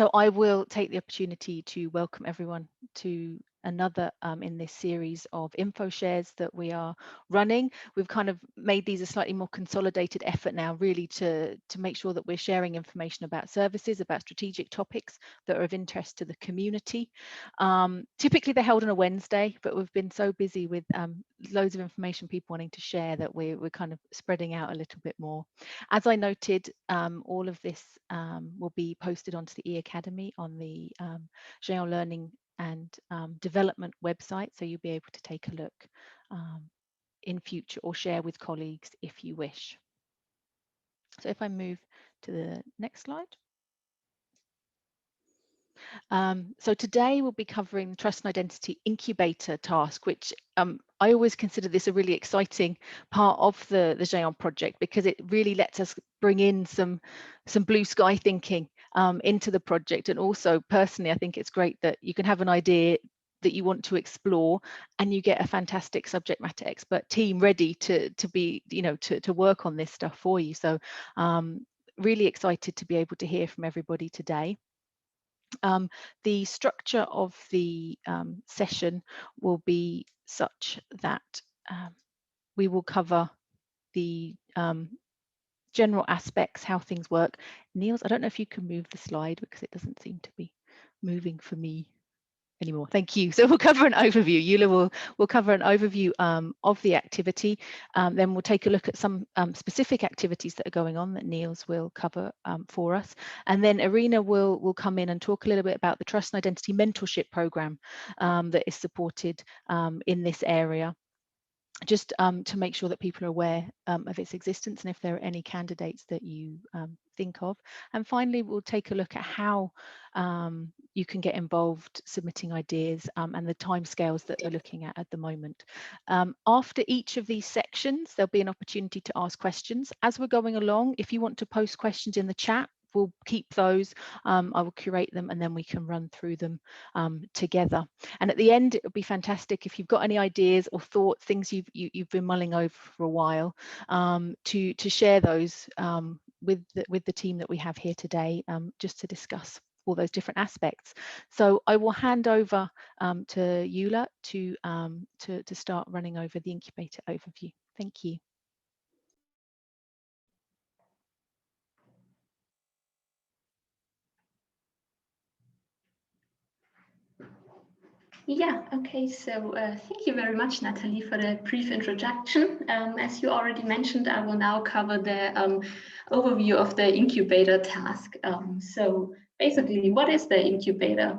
So I will take the opportunity to welcome everyone to another in this series of Infoshares that we are running. We've kind of made these a slightly more consolidated effort now, really to make sure that we're sharing information about services, about strategic topics that are of interest to the community. Typically they're held on a Wednesday, but we've been so busy with loads of information people wanting to share that we're kind of spreading out a little bit more. As I noted, all of this will be posted onto the eAcademy on the GÉANT Learning and Development website, so you'll be able to take a look in future or share with colleagues if you wish. So if I move to the next slide. So today we'll be covering the Trust and Identity Incubator task, which I always consider this a really exciting part of the GÉANT project, because it really lets us bring in some blue sky thinking into the project. And also personally, I think it's great that you can have an idea that you want to explore and you get a fantastic subject matter expert team ready to be, to work on this stuff for you. So really excited to be able to hear from everybody today. The structure of the session will be such that we will cover the general aspects, how things work. Niels, I don't know if you can move the slide because it doesn't seem to be moving for me anymore. Thank you. So we'll cover an overview. Eula will cover an overview of the activity. Then we'll take a look at some specific activities that are going on that Niels will cover for us. And then Irina will come in and talk a little bit about the Trust and Identity Mentorship Program that is supported in this area, just to make sure that people are aware of its existence and if there are any candidates that you think of. And finally, we'll take a look at how you can get involved submitting ideas and the timescales that we're looking at the moment. After each of these sections, there'll be an opportunity to ask questions. As we're going along, if you want to post questions in the chat, we'll keep those. I will curate them and then we can run through them together. And at the end, it would be fantastic if you've got any ideas or thoughts, things you've been mulling over for a while, to share those with the team that we have here today, just to discuss all those different aspects. So I will hand over to Eula to start running over the incubator overview. Thank you. Yeah, okay, so thank you very much, Natalie, for the brief introduction. As you already mentioned, I will now cover the overview of the incubator task. So basically, what is the incubator?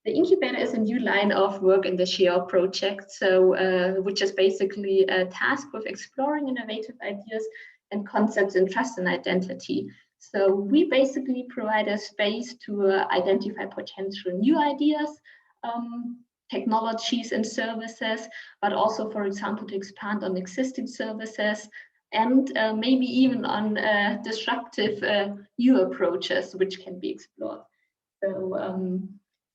The incubator is a new line of work in the GÉANT project, so which is basically a task with exploring innovative ideas and concepts in trust and identity. So we basically provide a space to identify potential new ideas, technologies and services, but also, for example, to expand on existing services and maybe even on disruptive new approaches which can be explored. So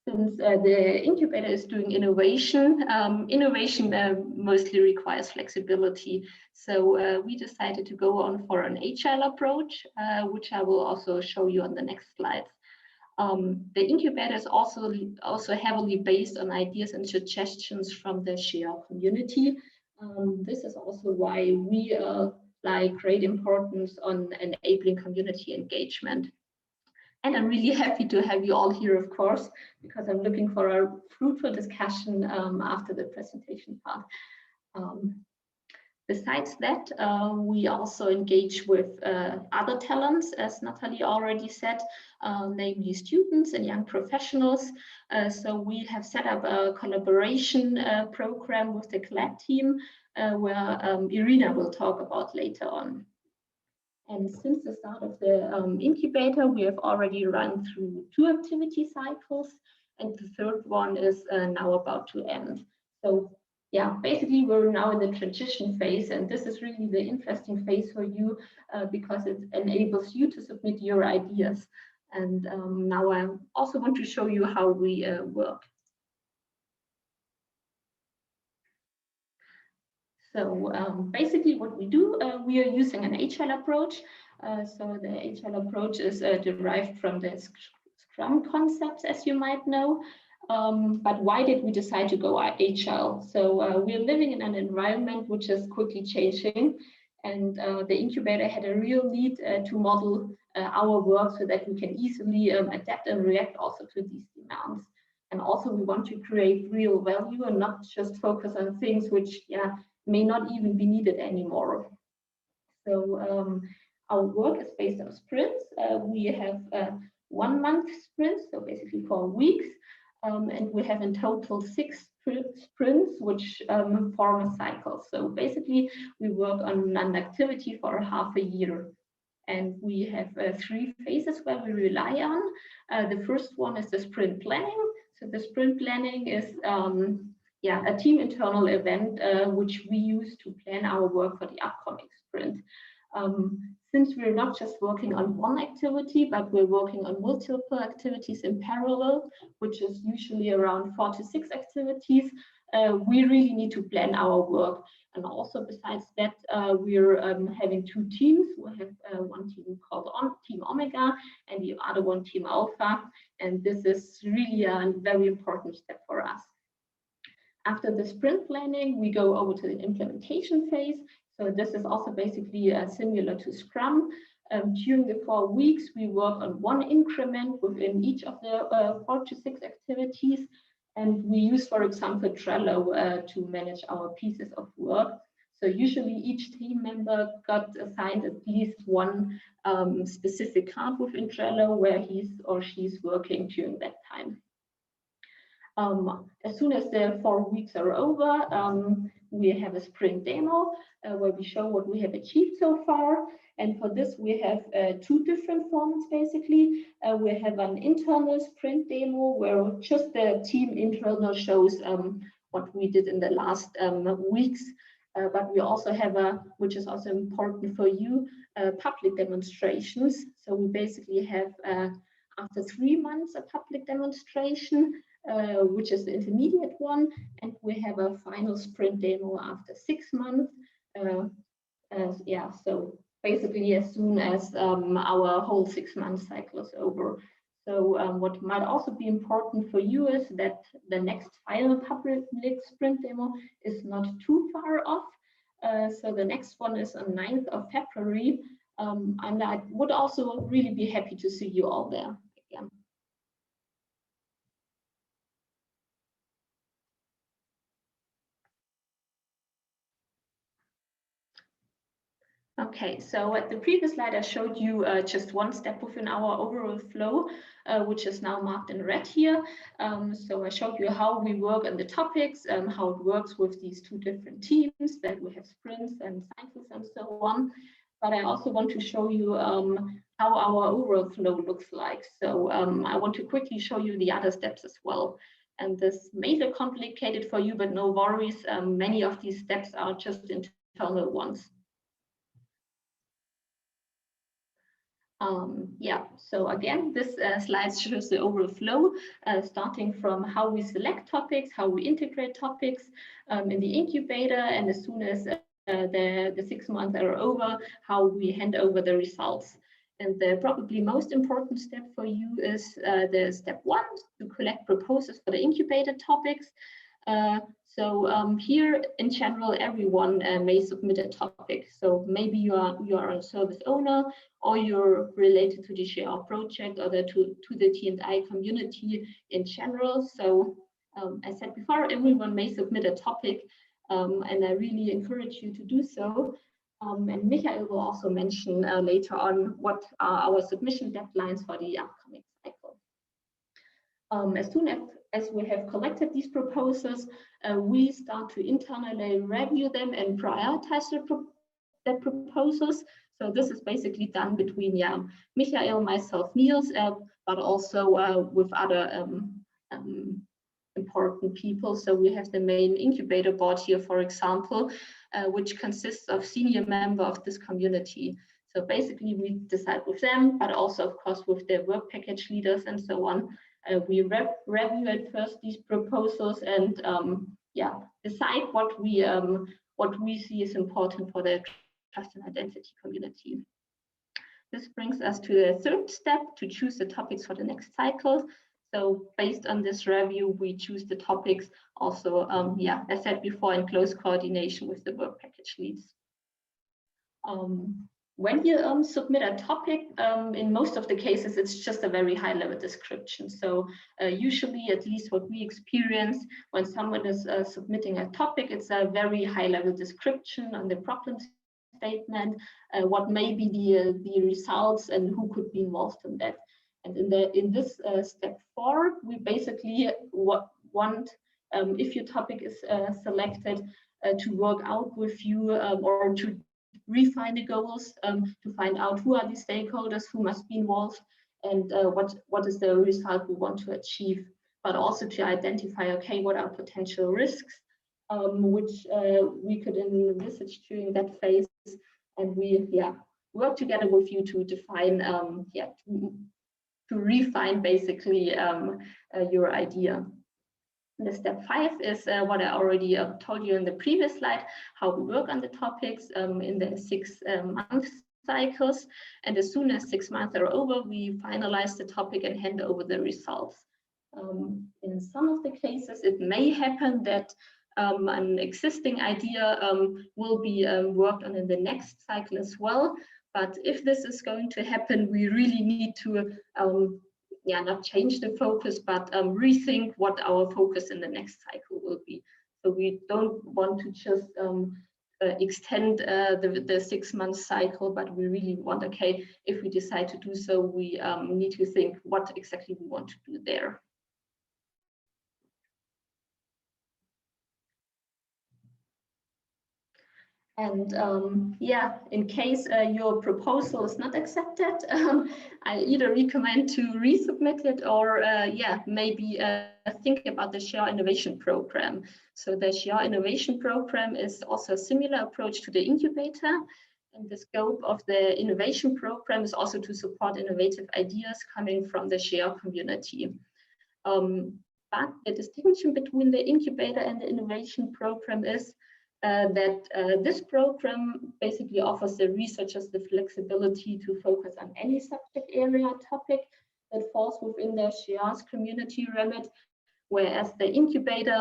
since the incubator is doing innovation, innovation mostly requires flexibility. So we decided to go on for an agile approach, which I will also show you on the next slides. The incubator is also heavily based on ideas and suggestions from the GÉANT community. This is also why we like great importance on enabling community engagement. And I'm really happy to have you all here, of course, because I'm looking for a fruitful discussion after the presentation part. Besides that, we also engage with other talents, as Natalie already said, namely students and young professionals. So we have set up a collaboration program with the CLAD team, where Irina will talk about later on. And since the start of the incubator, we have already run through 2 activity cycles, and the third one is now about to end. So yeah, basically we're now in the transition phase, and this is really the interesting phase for you because it enables you to submit your ideas. And now I also want to show you how we work. So basically what we do, we are using an agile approach. So the agile approach is derived from the Scrum concepts, as you might know. But why did we decide to go agile? So we're living in an environment which is quickly changing, and the incubator had a real need to model our work so that we can easily adapt and react also to these demands. And also we want to create real value and not just focus on things which may not even be needed anymore. So our work is based on sprints. We have 1 month sprints, so basically 4 weeks. And we have in total 6 sprints, which form a cycle. So basically, we work on an activity for half a year. And we have 3 phases where we rely on. The first one is the sprint planning. So the sprint planning is a team internal event which we use to plan our work for the upcoming sprint. Since we're not just working on one activity, but we're working on multiple activities in parallel, which is usually around 4 to 6 activities, we really need to plan our work. And also besides that, we're having 2 teams. We have one team called Team Omega and the other one Team Alpha. And this is really a very important step for us. After the sprint planning, we go over to the implementation phase. So this is also basically similar to Scrum. During the 4 weeks, we work on one increment within each of the 4 to 6 activities. And we use, for example, Trello to manage our pieces of work. So usually each team member got assigned at least one specific card within Trello where he's or she's working during that time. As soon as the 4 weeks are over, we have a sprint demo where we show what we have achieved so far. And for this, we have 2 different formats, basically. We have an internal sprint demo where just the team internal shows what we did in the last weeks. But we also have which is also important for you, public demonstrations. So we basically have, after 3 months, a public demonstration, which is the intermediate one, and we have a final sprint demo after 6 months. So basically as soon as our whole 6-month cycle is over. So what might also be important for you is that the next final public sprint demo is not too far off. So the next one is on 9th of February, and I would also really be happy to see you all there again. Okay, so at the previous slide, I showed you just one step within our overall flow, which is now marked in red here. So I showed you how we work on the topics, how it works with these 2 different teams, that we have sprints and cycles and so on. But I also want to show you how our overall flow looks like. So I want to quickly show you the other steps as well. And this may look complicated for you, but no worries. Many of these steps are just internal ones. So again, this slide shows the overall flow, starting from how we select topics, how we integrate topics in the incubator, and as soon as the 6 months are over, how we hand over the results. And the probably most important step for you is the step 1, to collect proposals for the incubator topics. So here, in general, everyone may submit a topic. So maybe you are a service owner, or you're related to the GÉANT project, or to the T&I community in general. So as I said before, everyone may submit a topic, and I really encourage you to do so. And Michael will also mention later on what are our submission deadlines for the upcoming cycle. As soon as we have collected these proposals, we start to internally review them and prioritize the proposals. So this is basically done between Michael, myself, Niels, but also with other important people. So we have the main incubator board here, for example, which consists of senior members of this community. So basically we decide with them, but also of course with their work package leaders and so on. We review at first these proposals and decide what we see is important for the Trust and Identity community. This brings us to the third step, to choose the topics for the next cycle. So based on this review, we choose the topics also, as said before, in close coordination with the work package leads. When you submit a topic, in most of the cases, it's just a very high-level description. So usually, at least what we experience when someone is submitting a topic, it's a very high-level description on the problem statement, what may be the results, and who could be involved in that. And in this step 4, we basically want, if your topic is selected, to work out with you or to refine the goals, to find out who are the stakeholders, who must be involved, and what is the result we want to achieve, but also to identify, okay, what are potential risks, which we could envisage during that phase, and we work together with you to define, to refine basically your idea. The step 5 is what I already told you in the previous slide, how we work on the topics in the 6-month cycles. And as soon as 6 months are over, we finalize the topic and hand over the results. In some of the cases, it may happen that an existing idea will be worked on in the next cycle as well. But if this is going to happen, we really need to not change the focus, but rethink what our focus in the next cycle will be. So we don't want to just extend the 6-month cycle, but we really want, okay, if we decide to do so, we need to think what exactly we want to do there. And in case your proposal is not accepted, I either recommend to resubmit it or maybe think about the GÉANT Innovation Program. So the GÉANT Innovation Program is also a similar approach to the incubator. And the scope of the innovation program is also to support innovative ideas coming from the GÉANT community. But the distinction between the incubator and the innovation program is that this program basically offers the researchers the flexibility to focus on any subject area topic that falls within the GÉANT's community remit, whereas the incubator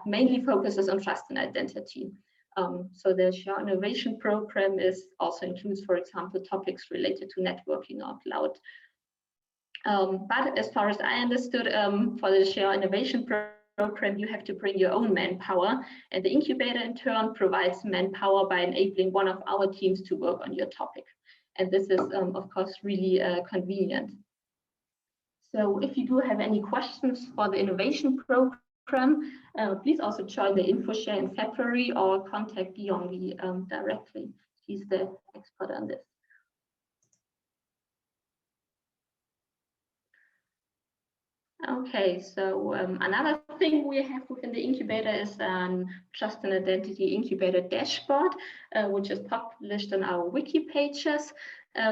mainly focuses on trust and identity. So the GÉANT Innovation Program also includes, for example, topics related to networking or cloud. But as far as I understood, for the GÉANT Innovation Program, you have to bring your own manpower, and the incubator in turn provides manpower by enabling one of our teams to work on your topic. And this is, of course, really convenient. So if you do have any questions for the innovation program, please also join the Infoshare in February or contact Guillaume directly. He's the expert on this. Okay, so another thing we have within the incubator is Trust and Identity Incubator dashboard, which is published on our wiki pages,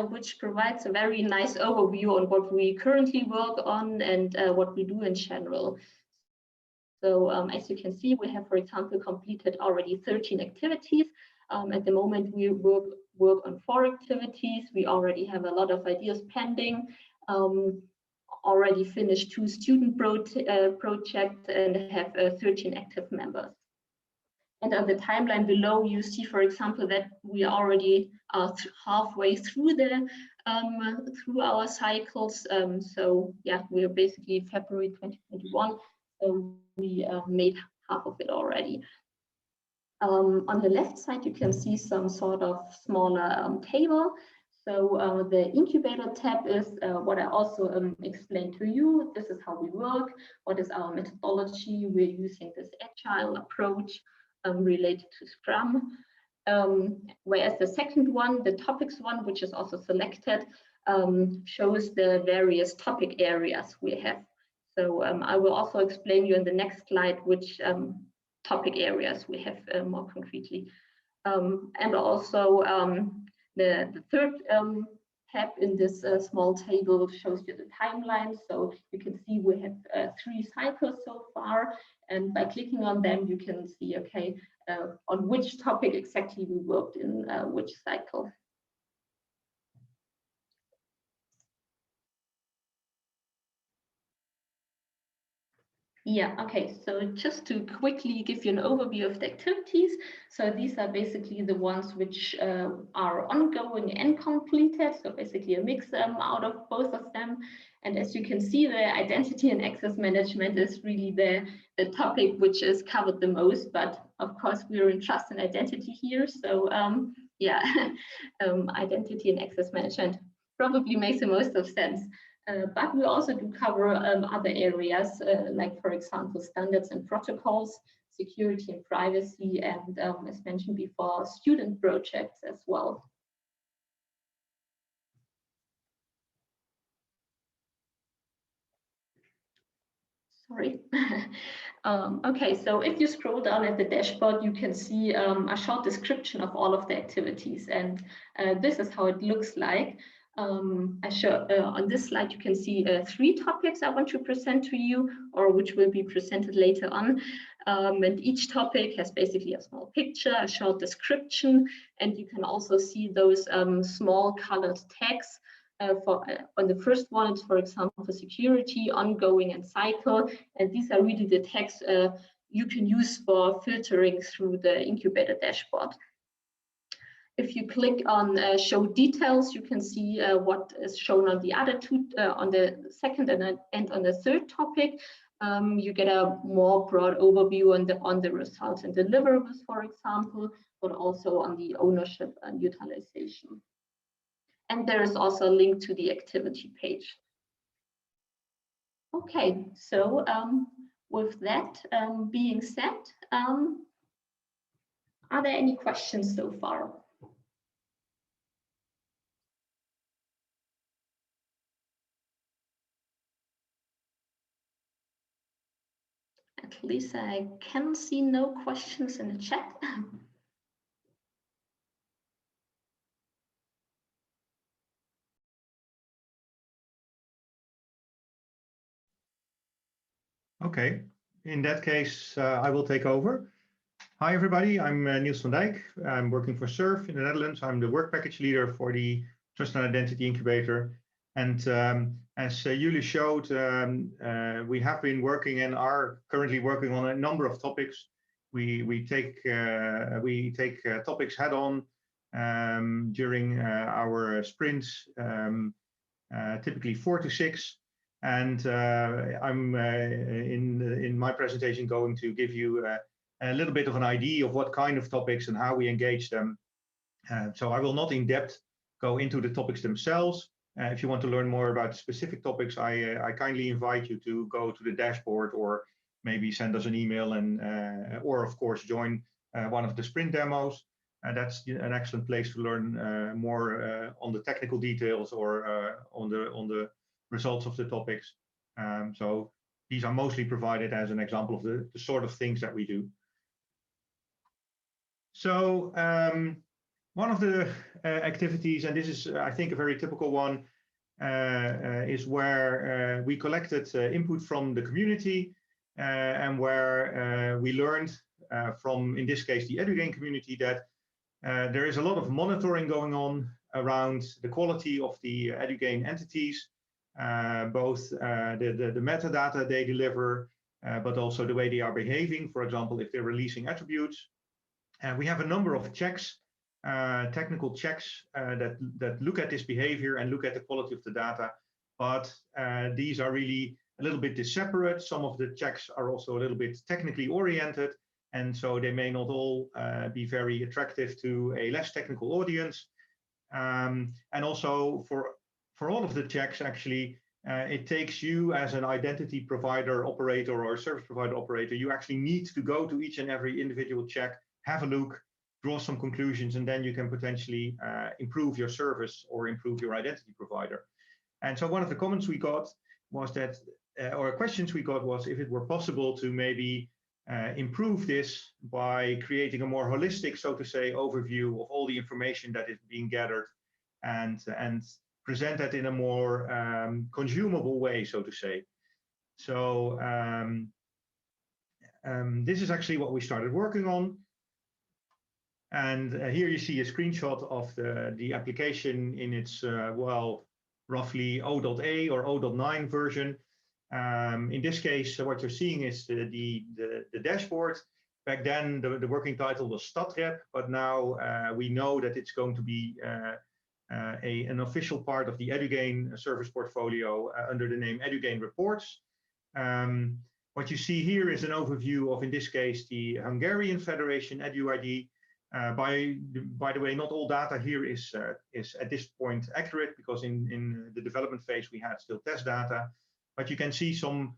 which provides a very nice overview on what we currently work on and what we do in general. So as you can see, we have, for example, completed already 13 activities. At the moment, we work on 4 activities. We already have a lot of ideas pending. Already finished 2 student projects and have 13 active members. And on the timeline below, you see, for example, that we already are halfway through through our cycles. So yeah, we are basically February 2021. So we made half of it already. On the left side, you can see some sort of smaller table. So the incubator tab is what I also explained to you. This is how we work. What is our methodology? We're using this agile approach related to Scrum. Whereas the second one, the topics one, which is also selected, shows the various topic areas we have. So I will also explain you in the next slide which topic areas we have more concretely. And also the third tab in this small table shows you the timeline. So you can see we have 3 cycles so far. And by clicking on them, you can see, okay, on which topic exactly we worked in which cycle. Yeah, okay, so just to quickly give you an overview of the activities. So these are basically the ones which are ongoing and completed. So basically a mix out of both of them. And as you can see, the identity and access management is really the topic which is covered the most. But of course, we're in trust and identity here. So yeah, identity and access management probably makes the most of sense. But we also do cover other areas, like, for example, standards and protocols, security and privacy, and as mentioned before, student projects as well. Sorry. Okay, so if you scroll down at the dashboard, you can see a short description of all of the activities, and this is how it looks like. On this slide, you can see 3 topics I want to present to you, or which will be presented later on. And each topic has basically a small picture, a short description, and you can also see those small colored tags. On the first one, it's, for example, security, ongoing, and cycle. And these are really the tags you can use for filtering through the Incubator dashboard. If you click on show details, you can see what is shown on the other 2, on the second and on the third topic. You get a more broad overview on the results and deliverables, for example, but also on the ownership and utilization. And there is also a link to the activity page. Okay, so with that being said, are there any questions so far? At least I can see no questions in the chat. Okay, in that case, I will take over. Hi, everybody. I'm Niels van Dijk. I'm working for SURF in the Netherlands. I'm the work package leader for the Trust and Identity Incubator. And as Julie showed, we have been working and are currently working on a number of topics. We take topics head on during our sprints, typically 4 to 6. And I'm in my presentation going to give you a little bit of an idea of what kind of topics and how we engage them. So I will not in depth go into the topics themselves. If you want to learn more about specific topics, I kindly invite you to go to the dashboard or maybe send us an email and or of course join one of the sprint demos. That's an excellent place to learn more on the technical details or on the results of the topics. So these are mostly provided as an example of the sort of things that we do. So one of the activities, and this is, I think, a very typical one, is where we collected input from the community and where we learned from, in this case, the EduGAIN community, that there is a lot of monitoring going on around the quality of the EduGAIN entities, both the metadata they deliver, but also the way they are behaving, for example, if they're releasing attributes. We have a number of checks, technical checks that look at this behavior and look at the quality of the data, but these are really a little bit separate. Some of the checks are also a little bit technically oriented, and so they may not all be very attractive to a less technical audience. And also for all of the checks, actually, it takes you as an identity provider operator or service provider operator, you actually need to go to each and every individual check, have a look, draw some conclusions, and then you can potentially improve your service or improve your identity provider. And so one of the comments we got was that, or questions we got was if it were possible to maybe improve this by creating a more holistic, so to say, overview of all the information that is being gathered and present that in a more consumable way, so to say. So this is actually what we started working on. And here you see a screenshot of the application in its, well, roughly 0.8 or 0.9 version. In this case, what you're seeing is the dashboard. Back then, the working title was StatRep, but now we know that it's going to be an official part of the EduGAIN service portfolio under the name EduGAIN Reports. What you see here is an overview of, in this case, the Hungarian Federation EduID. By the way, not all data here is at this point accurate, because in the development phase we had still test data. But you can see some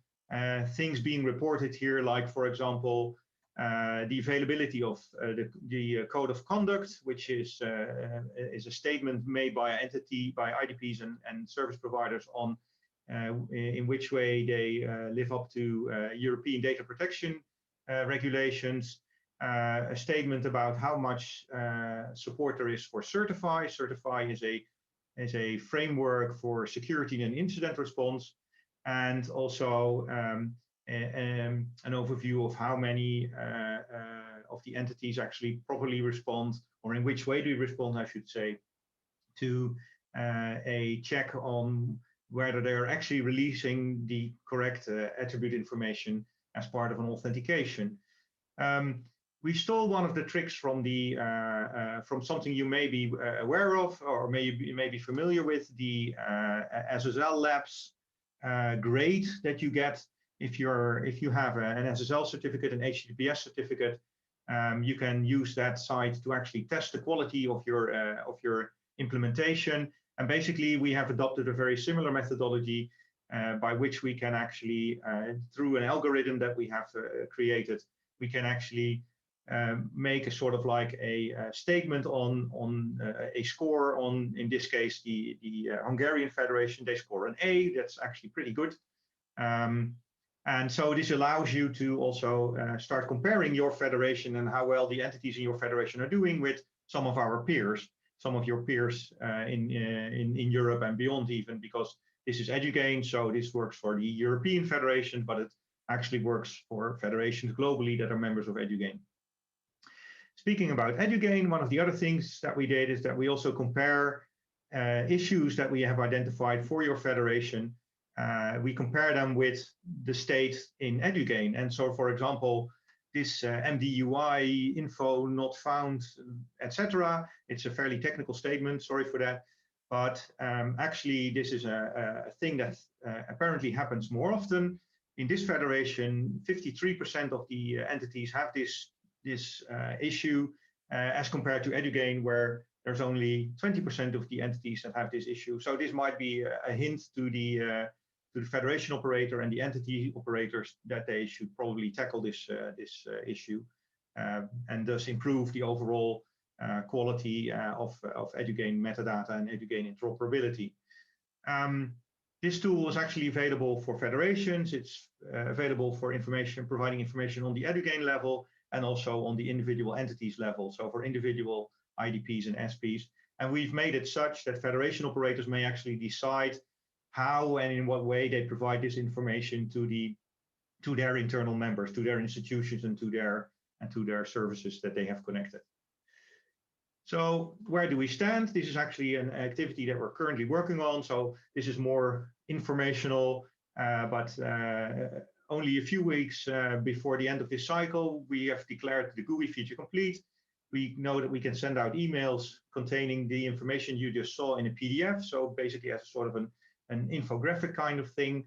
things being reported here, like, for example, the availability of the code of conduct, which is a statement made by an entity, by IDPs and service providers on in which way they live up to European data protection regulations. A statement about how much support there is for Certify. Certify is a framework for security and incident response, and also an overview of how many of the entities actually properly respond, or in which way they respond, I should say, to a check on whether they're actually releasing the correct attribute information as part of an authentication. We stole one of the tricks from from something you may be aware of, or may be familiar with, the SSL Labs grade that you get if you have an SSL certificate, an HTTPS certificate. You can use that site to actually test the quality of your implementation. And basically, we have adopted a very similar methodology by which we can actually, through an algorithm that we have created, we can actually make a sort of like a statement on a score on, in this case, the Hungarian Federation. They score an A. That's actually pretty good. And so this allows you to also start comparing your federation and how well the entities in your federation are doing with some of our peers, some of your peers in Europe and beyond, even, because this is EduGAIN, so this works for the European Federation, but it actually works for federations globally that are members of EduGAIN. Speaking about EduGAIN, one of the other things that we did is that we also compare issues that we have identified for your federation. We compare them with the state in EduGAIN. And so, for example, this MDUI info not found, etc. It's a fairly technical statement, sorry for that. But actually, this is a thing that apparently happens more often. In this federation, 53% of the entities have this issue, as compared to EduGAIN, where there's only 20% of the entities that have this issue. So this might be a hint to the federation operator and the entity operators that they should probably tackle this issue, and thus improve the overall quality of EduGAIN metadata and EduGAIN interoperability. This tool is actually available for federations. It's available for providing information on the EduGAIN level and also on the individual entities level, so for individual IDPs and SPs. And we've made it such that federation operators may actually decide how and in what way they provide this information to their internal members, to their institutions, and to their services that they have connected. So where do we stand? This is actually an activity that we're currently working on. So this is more informational, but only a few weeks before the end of this cycle, we have declared the GUI feature complete. We know that we can send out emails containing the information you just saw in a PDF. So basically as a sort of an infographic kind of thing.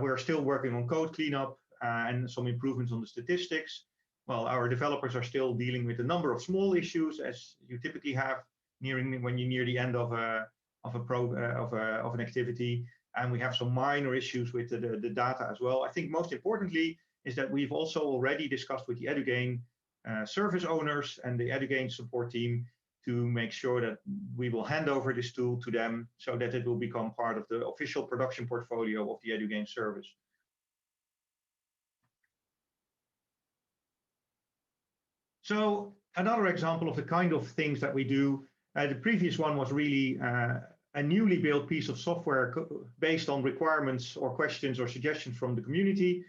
We're still working on code cleanup and some improvements on the statistics. Well, our developers are still dealing with a number of small issues, as you typically have when you near the end of an activity. And we have some minor issues with the data as well. I think most importantly is that we've also already discussed with the EduGAIN service owners and the EduGAIN support team to make sure that we will hand over this tool to them so that it will become part of the official production portfolio of the EduGAIN service. So another example of the kind of things that we do, the previous one was really a newly built piece of software based on requirements or questions or suggestions from the community.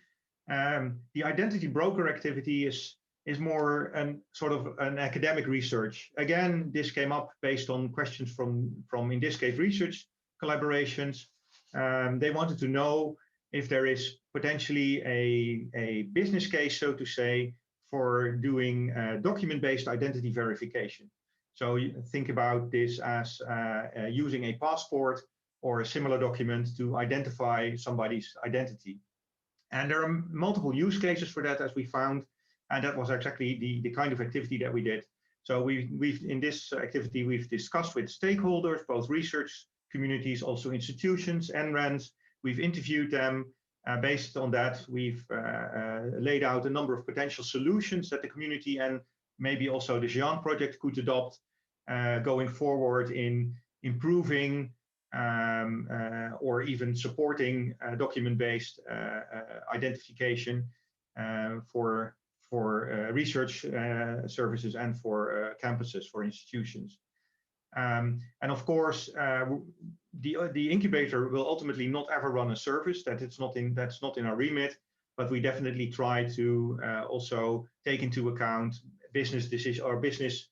The identity broker activity is more sort of an academic research. Again, this came up based on questions from in this case, research collaborations. They wanted to know if there is potentially a business case, so to say, for doing document-based identity verification. So you think about this as using a passport or a similar document to identify somebody's identity. And there are multiple use cases for that, as we found, and that was exactly the kind of activity that we did. So we've in this activity, we've discussed with stakeholders, both research communities, also institutions, NRENs. We've interviewed them. Based on that, we've laid out a number of potential solutions that the community and maybe also the GÉANT project could adopt going forward in improving or even supporting document-based identification for research services and for campuses, for institutions. And of course, the incubator will ultimately not ever run a service. That's not in our remit, but we definitely try to also take into account business decisions or business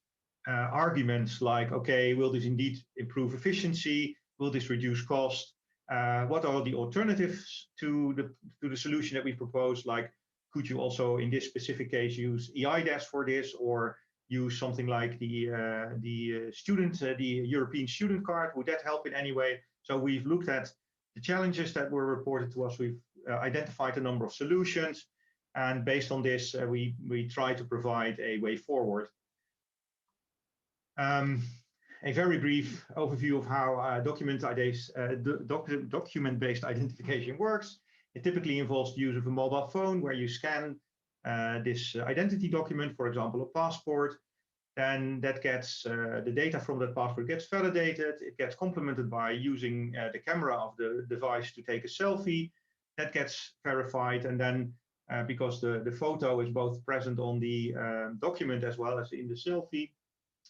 arguments like, okay, will this indeed improve efficiency? Will this reduce cost? What are the alternatives to the solution that we propose? Like, could you also, in this specific case, use EIDAS for this, or use something like the European student card? Would that help in any way? So we've looked at the challenges that were reported to us. We've identified a number of solutions, and based on this, we try to provide a way forward. A very brief overview of how document-based identification works. It typically involves the use of a mobile phone where you scan this identity document, for example, a passport. Then that gets the data from that passport gets validated. It gets complemented by using the camera of the device to take a selfie. That gets verified, and then because the photo is both present on the document as well as in the selfie,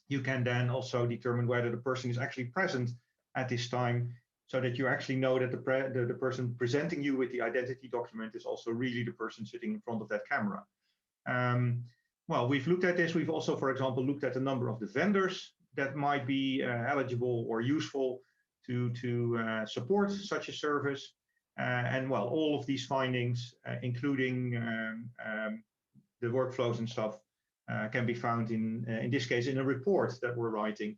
you can then also determine whether the person is actually present at this time, so that you actually know that the person presenting you with the identity document is also really the person sitting in front of that camera. Well, we've looked at this. We've also, for example, looked at a number of the vendors that might be eligible or useful to support such a service. And well, all of these findings, including the workflows and stuff, can be found in this case in a report that we're writing.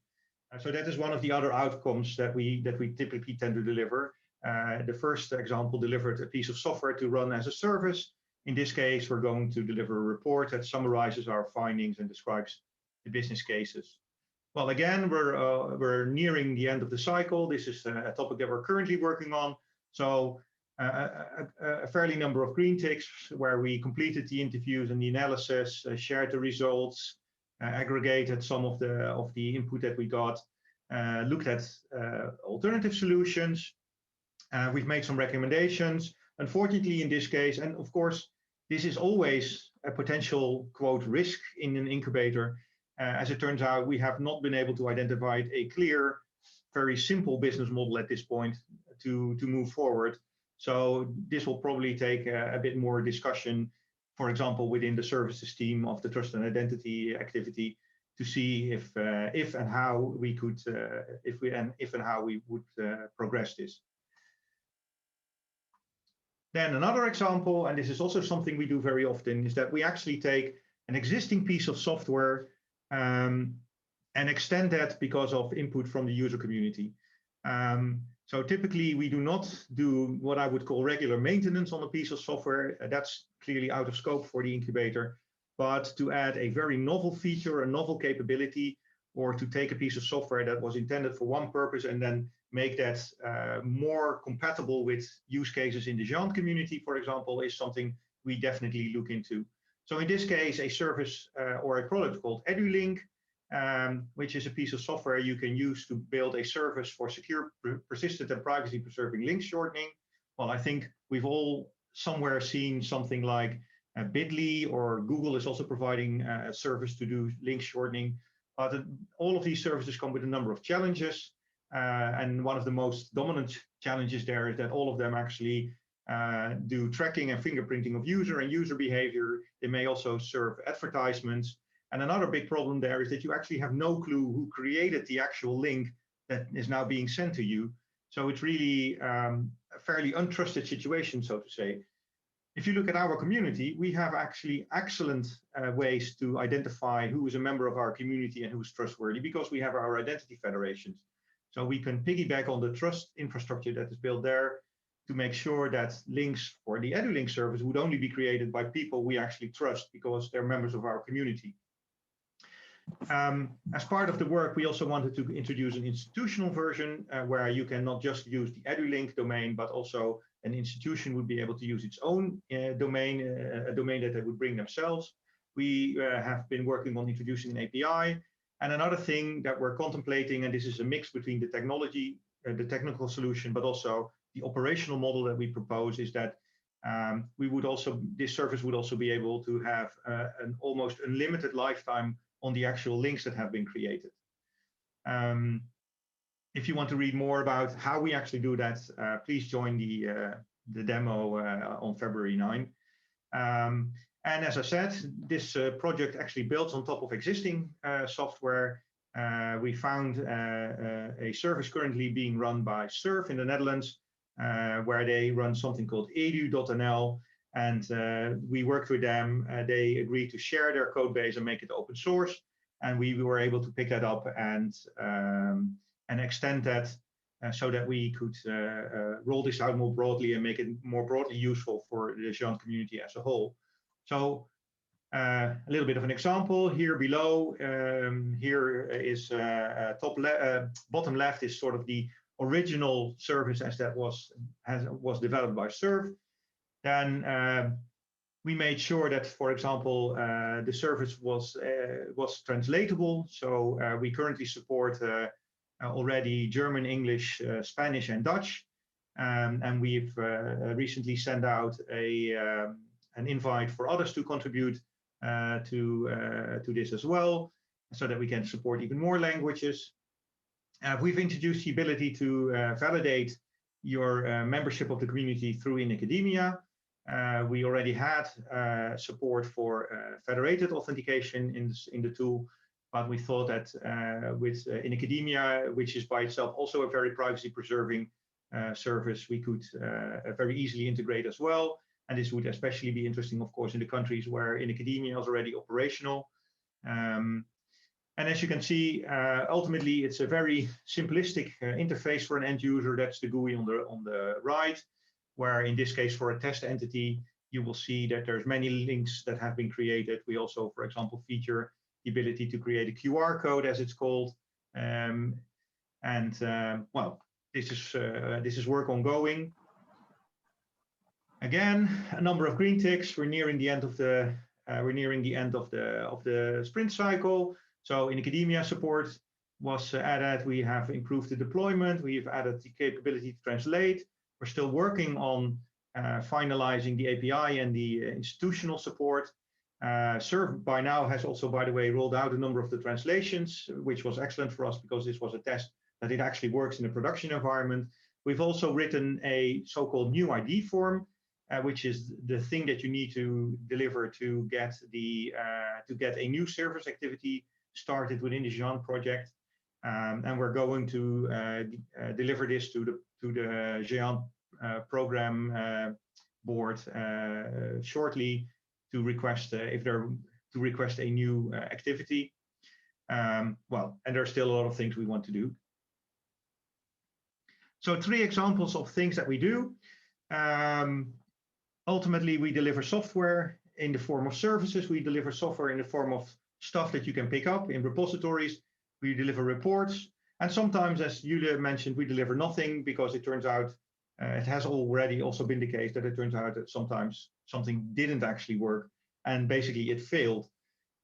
So that is one of the other outcomes that we typically tend to deliver. The first example delivered a piece of software to run as a service. In this case, we're going to deliver a report that summarizes our findings and describes the business cases. Well, again, we're nearing the end of the cycle. This is a topic that we're currently working on. So a fairly number of green ticks where we completed the interviews and the analysis, shared the results, aggregated some of the input that we got, looked at alternative solutions. We've made some recommendations. Unfortunately, in this case, and of course, this is always a potential, quote, risk in an incubator. As it turns out, we have not been able to identify a clear, very simple business model at this point to move forward. So this will probably take a bit more discussion, for example, within the services team of the Trust and Identity activity, to see if and how we could, if and how we would progress this. Then another example, and this is also something we do very often, is that we actually take an existing piece of software and extend that because of input from the user community. So typically we do not do what I would call regular maintenance on a piece of software. That's clearly out of scope for the incubator, but to add a very novel feature, a novel capability, or to take a piece of software that was intended for one purpose and then make that more compatible with use cases in the GÉANT community, for example, is something we definitely look into. So in this case, a service or a product called EduLink, which is a piece of software you can use to build a service for secure, persistent, and privacy-preserving link shortening. Well, I think we've all somewhere seen something like Bitly, or Google is also providing a service to do link shortening. But all of these services come with a number of challenges. And one of the most dominant challenges there is that all of them actually do tracking and fingerprinting of user behavior. They may also serve advertisements. And another big problem there is that you actually have no clue who created the actual link that is now being sent to you. So it's really a fairly untrusted situation, so to say. If you look at our community, we have actually excellent ways to identify who is a member of our community and who is trustworthy, because we have our identity federations. So we can piggyback on the trust infrastructure that is built there to make sure that links for the EduLink service would only be created by people we actually trust because they're members of our community. As part of the work, we also wanted to introduce an institutional version where you can not just use the EduLink domain, but also an institution would be able to use its own domain, a domain that they would bring themselves. We have been working on introducing an API. And another thing that we're contemplating, and this is a mix between the technology, the technical solution, but also the operational model that we propose, is that this service would also be able to have an almost unlimited lifetime on the actual links that have been created. If you want to read more about how we actually do that, please join the demo on February 9. And as I said, this project actually builds on top of existing software. We found a service currently being run by SURF in the Netherlands, where they run something called edu.nl. And we worked with them. They agreed to share their code base and make it open source. And we were able to pick that up and extend that so that we could roll this out more broadly and make it more broadly useful for the GÉANT community as a whole. So a little bit of an example here below. Here is bottom left is sort of the original service as that was developed by SURF. Then we made sure that, for example, the service was translatable. So we currently support already German, English, Spanish, and Dutch. And we've recently sent out an invite for others to contribute to this as well, so that we can support even more languages. We've introduced the ability to validate your membership of the community through in academia. We already had support for federated authentication in the tool, but we thought that with in academia, which is by itself also a very privacy-preserving service, we could very easily integrate as well. And this would especially be interesting, of course, in the countries where in academia is already operational. And as you can see, ultimately, it's a very simplistic interface for an end user. That's the GUI on the right, where in this case, for a test entity, you will see that there's many links that have been created. We also, for example, feature the ability to create a QR code, as it's called. Well, this is work ongoing. Again, a number of green ticks. We're nearing the end of the sprint cycle. So in academia, support was added. We have improved the deployment. We've added the capability to translate. We're still working on finalizing the API and the institutional support. SURF by now has also, by the way, rolled out a number of the translations, which was excellent for us because this was a test that it actually works in a production environment. We've also written a so-called new ID form, which is the thing that you need to deliver to get a new service activity started within the GÉANT project, and we're going to deliver this to the GÉANT program board shortly to request a new activity. Well, and there's still a lot of things we want to do. So 3 examples of things that we do. Ultimately, we deliver software in the form of services. We deliver software in the form of stuff that you can pick up in repositories. We deliver reports. And sometimes, as Jule mentioned, we deliver nothing because it turns out, it has already also been the case that it turns out that sometimes something didn't actually work and basically it failed.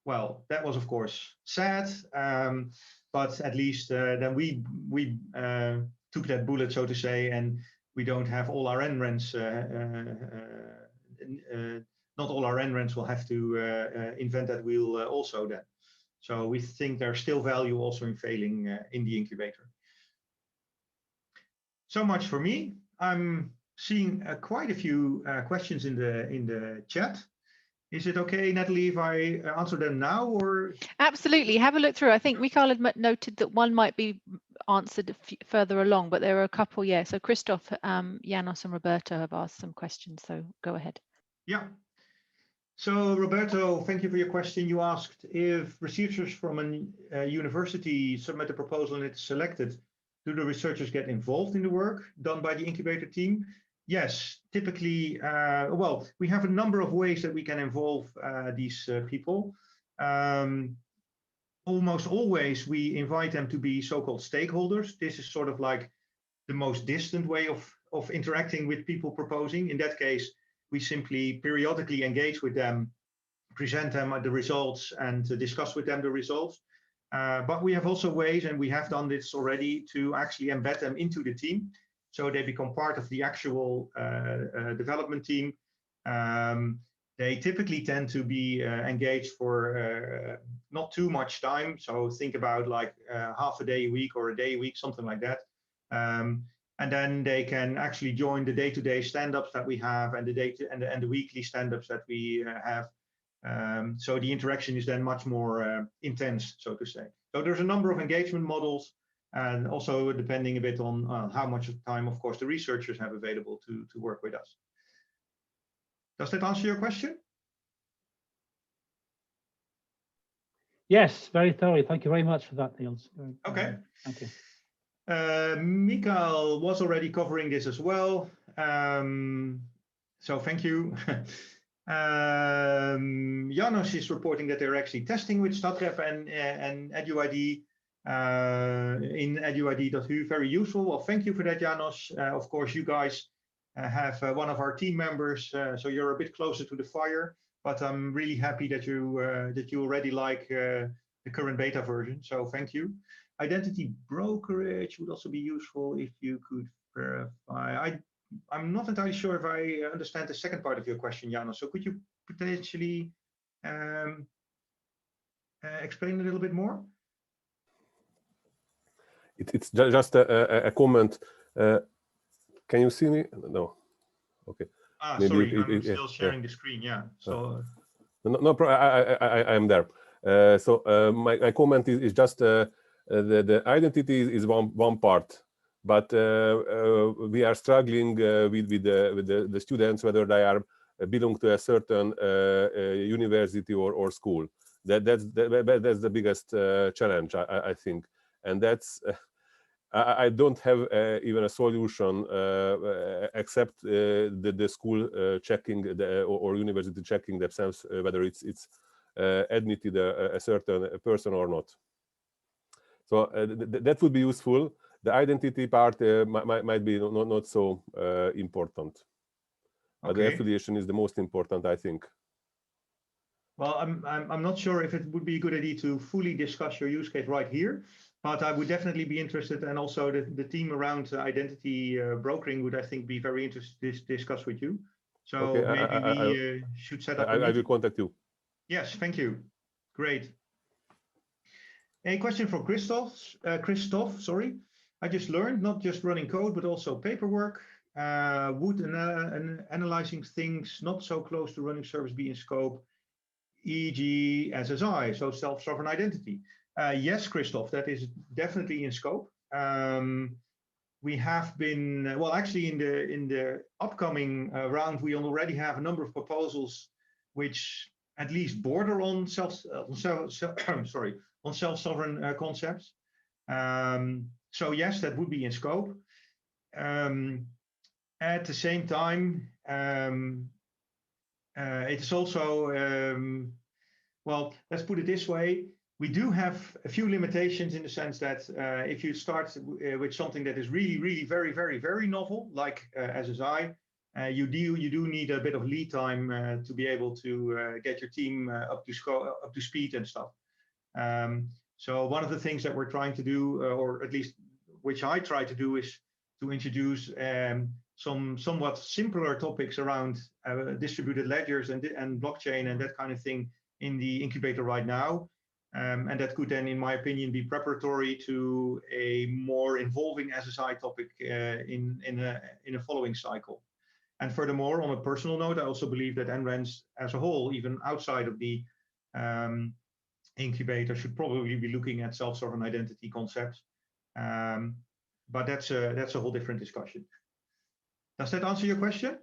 Well, that was, of course, sad, but at least then we took that bullet, so to say, and we don't have all our NRENs, not all our NRENs will have to invent that wheel also then. So we think there's still value also in failing in the incubator. So much for me. I'm seeing quite a few questions in the chat. Is it okay, Natalie, if I answer them now, or? Absolutely, have a look through. I think Mikael had noted that one might be answered further along, but there are a couple, yeah. So Christoph, Janos and Roberto have asked some questions, so go ahead. Yeah. So Roberto, thank you for your question. You asked if researchers from a university submit a proposal and it's selected, do the researchers get involved in the work done by the incubator team? Yes, typically, well, we have a number of ways that we can involve these people. Almost always we invite them to be so-called stakeholders. This is sort of like the most distant way of interacting with people proposing. In that case, we simply periodically engage with them, present them the results, and discuss with them the results. But we have also ways, and we have done this already, to actually embed them into the team, so they become part of the actual development team. They typically tend to be engaged for not too much time. So think about like half a day a week or a day a week, something like that. And then they can actually join the day-to-day stand-ups that we have, and the weekly stand-ups that we have. So the interaction is then much more intense, so to say. So there's a number of engagement models, and also depending a bit on how much time, of course, the researchers have available to work with us. Does that answer your question? Yes, very thorough. Thank you very much for that, Niels. Okay. Thank you. Mikael was already covering this as well. So thank you. Janos is reporting that they're actually testing with StatRep and EduID in eduid.hu. Very useful. Well, thank you for that, Janos. Of course, you guys have one of our team members, so you're a bit closer to the fire. But I'm really happy that you already like the current beta version. So thank you. Identity brokerage would also be useful if you could verify. I'm not entirely sure if I understand the second part of your question, Janos. So could you potentially explain a little bit more? It's just a comment. Can you see me? No. Okay. Maybe sorry, I'm still sharing the screen. Yeah. So no problem. I am there. So my comment is just the identity is one part, but we are struggling with the students, whether they are belong to a certain university or school. That's the biggest challenge, I think, and that's. I don't have even a solution except the school checking or university checking themselves whether it's admitted a certain person or not. So that would be useful. The identity part might be not so important, but the affiliation is the most important, I think. Well, I'm not sure if it would be a good idea to fully discuss your use case right here, but I would definitely be interested, and also the team around identity brokering would, I think, be very interested to discuss with you. So okay, maybe we should set up. I will contact you. Yes, thank you. Great. A question from Christoph, sorry. I just learned not just running code, but also paperwork. Would analyzing things not so close to running service be in scope? E.g. SSI, so self-sovereign identity. Yes, Christoph, that is definitely in scope. We have been, well, actually in the upcoming round, we already have a number of proposals which at least border on self-sovereign concepts. So yes, that would be in scope. At the same time, it's also, well, let's put it this way. We do have a few limitations in the sense that if you start with something that is really very, very novel, like SSI, you do need a bit of lead time to be able to get your team up to speed and stuff. So one of the things that we're trying to do, or at least which I try to do, is to introduce some somewhat simpler topics around distributed ledgers and blockchain and that kind of thing in the incubator right now. And that could then, in my opinion, be preparatory to a more involving SSI topic in a following cycle. And furthermore, on a personal note, I also believe that NRENs as a whole, even outside of the incubator, should probably be looking at self-sovereign identity concepts. But that's a whole different discussion. Does that answer your question?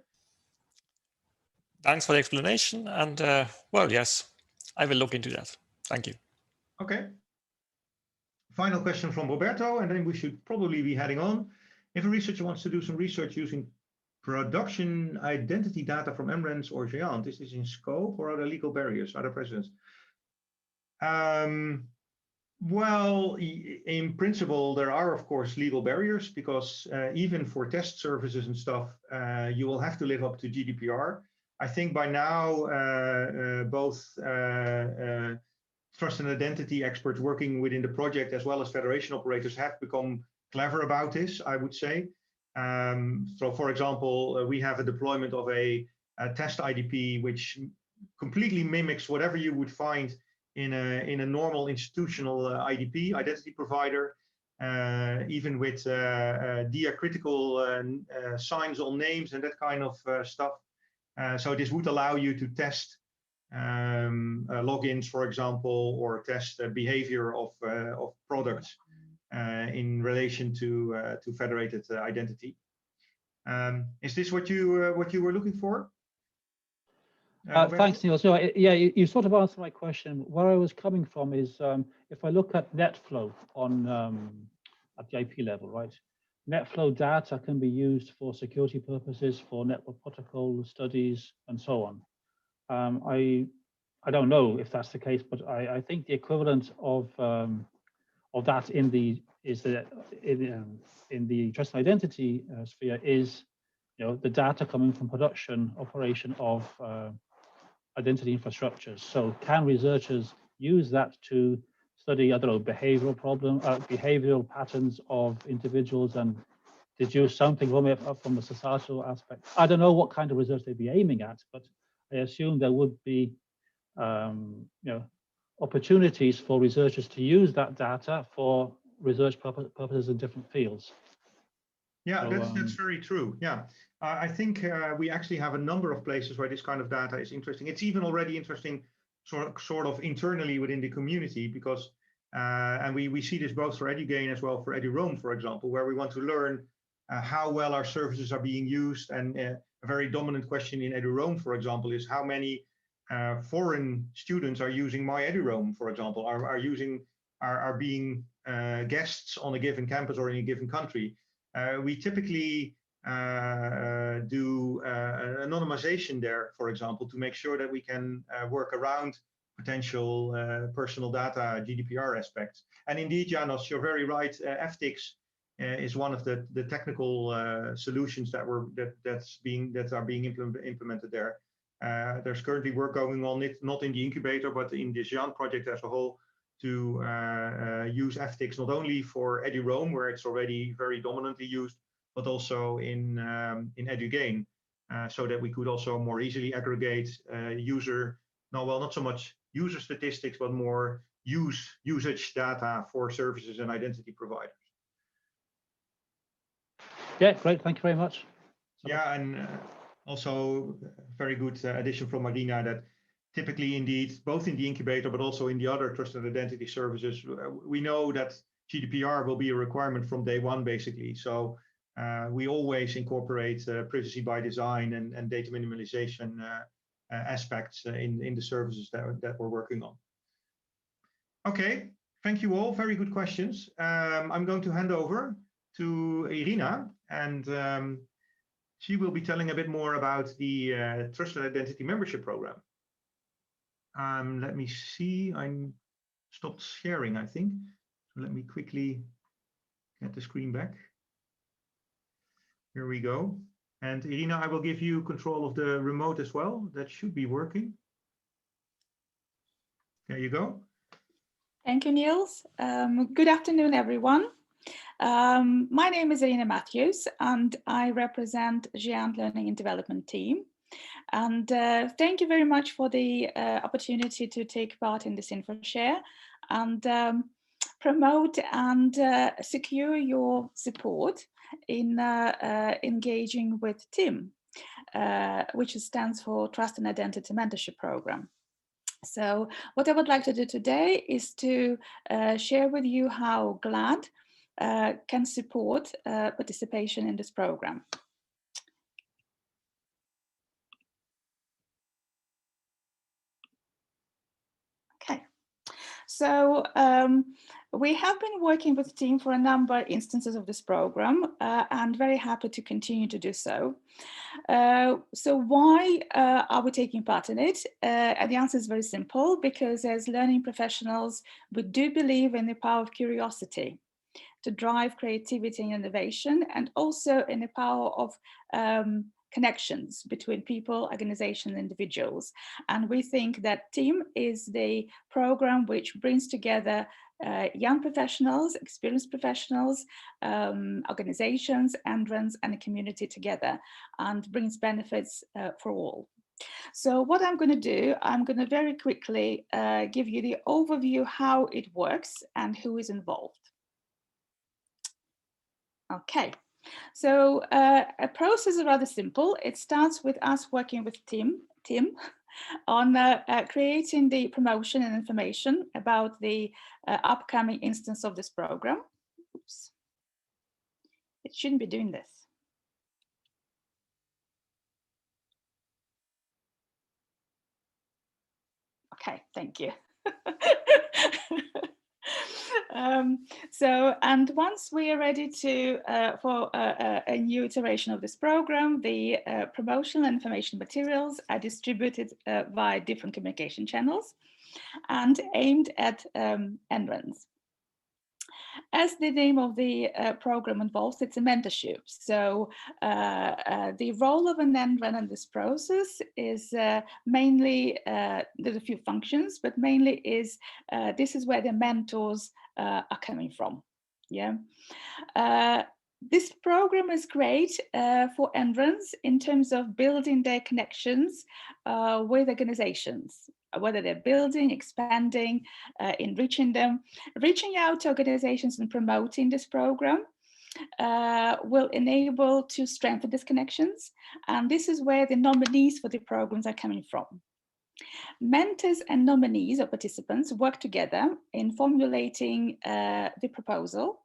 Thanks for the explanation. And well, yes, I will look into that. Thank you. Okay. Final question from Roberto, and then we should probably be heading on. If a researcher wants to do some research using production identity data from NRENs or GÉANT, is this in scope or are there legal barriers? Are there precedents? Well, in principle, there are, of course, legal barriers because even for test services and stuff, you will have to live up to GDPR. I think by now, both trust and identity experts working within the project as well as federation operators have become clever about this, I would say. So, for example, we have a deployment of a test IDP which completely mimics whatever you would find in a normal institutional IDP, identity provider, even with diacritical signs on names and that kind of stuff. So this would allow you to test logins, for example, or test behavior of products in relation to federated identity. Is this what you were looking for? Thanks, Niels. No, yeah, you sort of answered my question. Where I was coming from is if I look at net flow on at the IP level, right? Net flow data can be used for security purposes, for network protocol studies, and so on. I don't know if that's the case, but I think the equivalent of that in the trust and identity sphere is, the data coming from production operation of identity infrastructures. So can researchers use that to study, I don't know, behavioral patterns of individuals and deduce something from it from the societal aspect? I don't know what kind of research they'd be aiming at, but I assume there would be opportunities for researchers to use that data for research purposes in different fields. Yeah, so, that's very true. Yeah, I think we actually have a number of places where this kind of data is interesting. It's even already interesting sort of internally within the community because, and we see this both for EduGAIN as well for EduRoam, for example, where we want to learn how well our services are being used. And a very dominant question in EduRoam, for example, is how many foreign students are using my EduRoam, for example, are being guests on a given campus or in a given country. We typically do anonymization there, for example, to make sure that we can work around potential personal data GDPR aspects. And indeed, Janos, you're very right. FTIX is one of the technical solutions that are being implemented there. There's currently work going on, not in the incubator, but in the GÉANT project as a whole, to use FTIX not only for EduRoam, where it's already very dominantly used, but also in EduGAIN, so that we could also more easily aggregate not so much user statistics, but more usage data for services and identity providers. Yeah, great. Thank you very much. Yeah, and also very good addition from Marina that typically, indeed, both in the incubator, but also in the other trust and identity services, we know that GDPR will be a requirement from day one, basically. So we always incorporate privacy by design and data minimalization aspects in the services that we're working on. Okay, thank you all. Very good questions. I'm going to hand over to Irina, and she will be telling a bit more about the Trust and Identity Membership Program. Let me see, I stopped sharing, I think. So let me quickly get the screen back. Here we go. And Irina, I will give you control of the remote as well. That should be working. There you go. Thank you, Niels. Good afternoon, everyone. My name is Irina Matthews, and I represent GÉANT Learning and Development team. And thank you very much for the opportunity to take part in this Infoshare and promote and secure your support in engaging with Tim. which stands for Trust and Identity Mentorship Program. So what I would like to do today is to share with you how GLAD can support participation in this program. Okay, so we have been working with the team for a number of instances of this program and very happy to continue to do so. So why are we taking part in it? And the answer is very simple, because as learning professionals, we do believe in the power of curiosity to drive creativity and innovation, and also in the power of connections between people, organizations, and individuals. And we think that TEAM is the program which brings together young professionals, experienced professionals, organizations, NRENs, and a community together, and brings benefits for all. So what I'm going to do, I'm going to very quickly give you the overview how it works and who is involved. Okay, so a process is rather simple. It starts with us working with Tim on creating the promotion and information about the upcoming instance of this program. Oops, it shouldn't be doing this. Okay, thank you. And once we are ready to for a new iteration of this program, the promotional and information materials are distributed via different communication channels and aimed at NRENs. As the name of the program involves, it's a mentorship. So the role of an NREN in this process is mainly, there's a few functions, but mainly is, this is where the mentors are coming from. Yeah. This program is great for NRENs in terms of building their connections with organizations, whether they're building, expanding, enriching them. Reaching out to organizations and promoting this program will enable to strengthen these connections. And this is where the nominees for the programs are coming from. Mentors and nominees or participants work together in formulating the proposal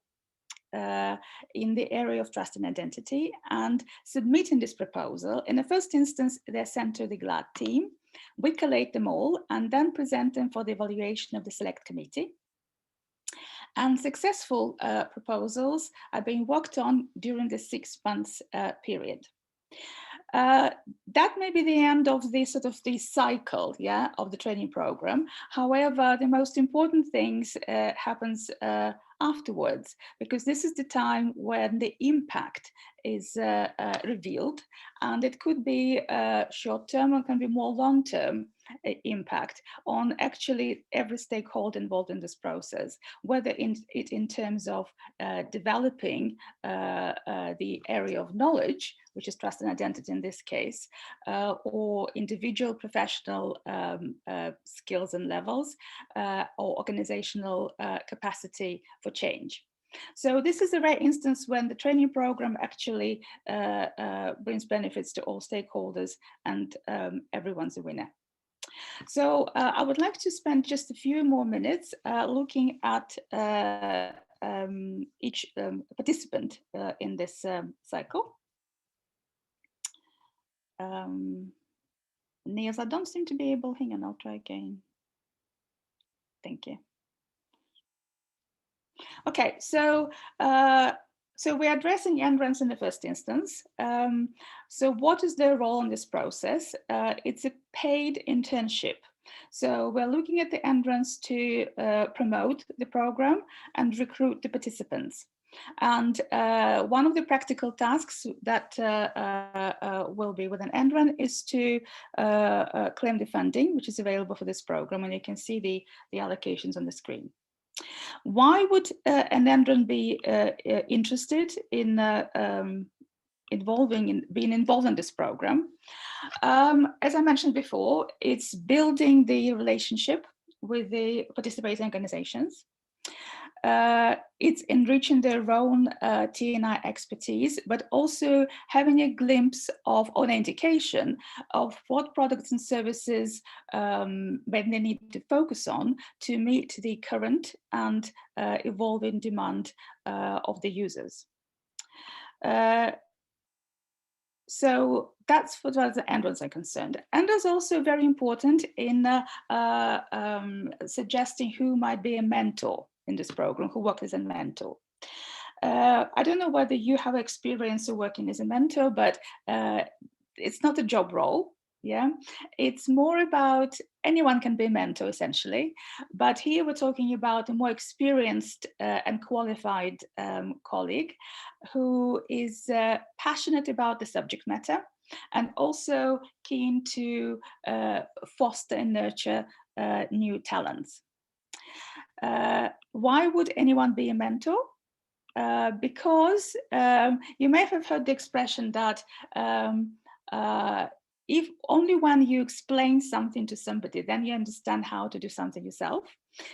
in the area of trust and identity, and submitting this proposal. In the first instance, they're sent to the GLAD team. We collate them all and then present them for the evaluation of the select committee. And successful proposals are being worked on during the 6 months period. That may be the end of the sort of the cycle, yeah, of the training program. However, the most important things happens afterwards, because this is the time when the impact is revealed, and it could be short-term or can be more long-term impact on actually every stakeholder involved in this process, whether in terms of developing the area of knowledge, which is trust and identity in this case, or individual professional skills and levels, or organizational capacity for change. So this is a rare instance when the training program actually brings benefits to all stakeholders, and everyone's a winner. So I would like to spend just a few more minutes looking at each participant in this cycle. Niels, I don't seem to be able, hang on, I'll try again. Thank you. Okay, so we're addressing NRENs in the first instance. So what is their role in this process? It's a paid internship. So we're looking at the NRENs to promote the program and recruit the participants. And one of the practical tasks that will be with an NREN is to claim the funding, which is available for this program, and you can see the allocations on the screen. Why would an NREN be interested in being involved in this program? As I mentioned before, it's building the relationship with the participating organizations. it's enriching their own T&I expertise, but also having a glimpse of, or an indication of what products and services when they need to focus on to meet the current and evolving demand of the users. So that's for the NRENs are concerned. NRENs are also very important in suggesting who might be a mentor in this program, who works as a mentor. I don't know whether you have experience of working as a mentor, but it's not a job role. Yeah, it's more about anyone can be a mentor essentially, but here we're talking about a more experienced and qualified colleague who is passionate about the subject matter and also keen to foster and nurture new talents. Why would anyone be a mentor? Because you may have heard the expression that if only when you explain something to somebody, then you understand how to do something yourself.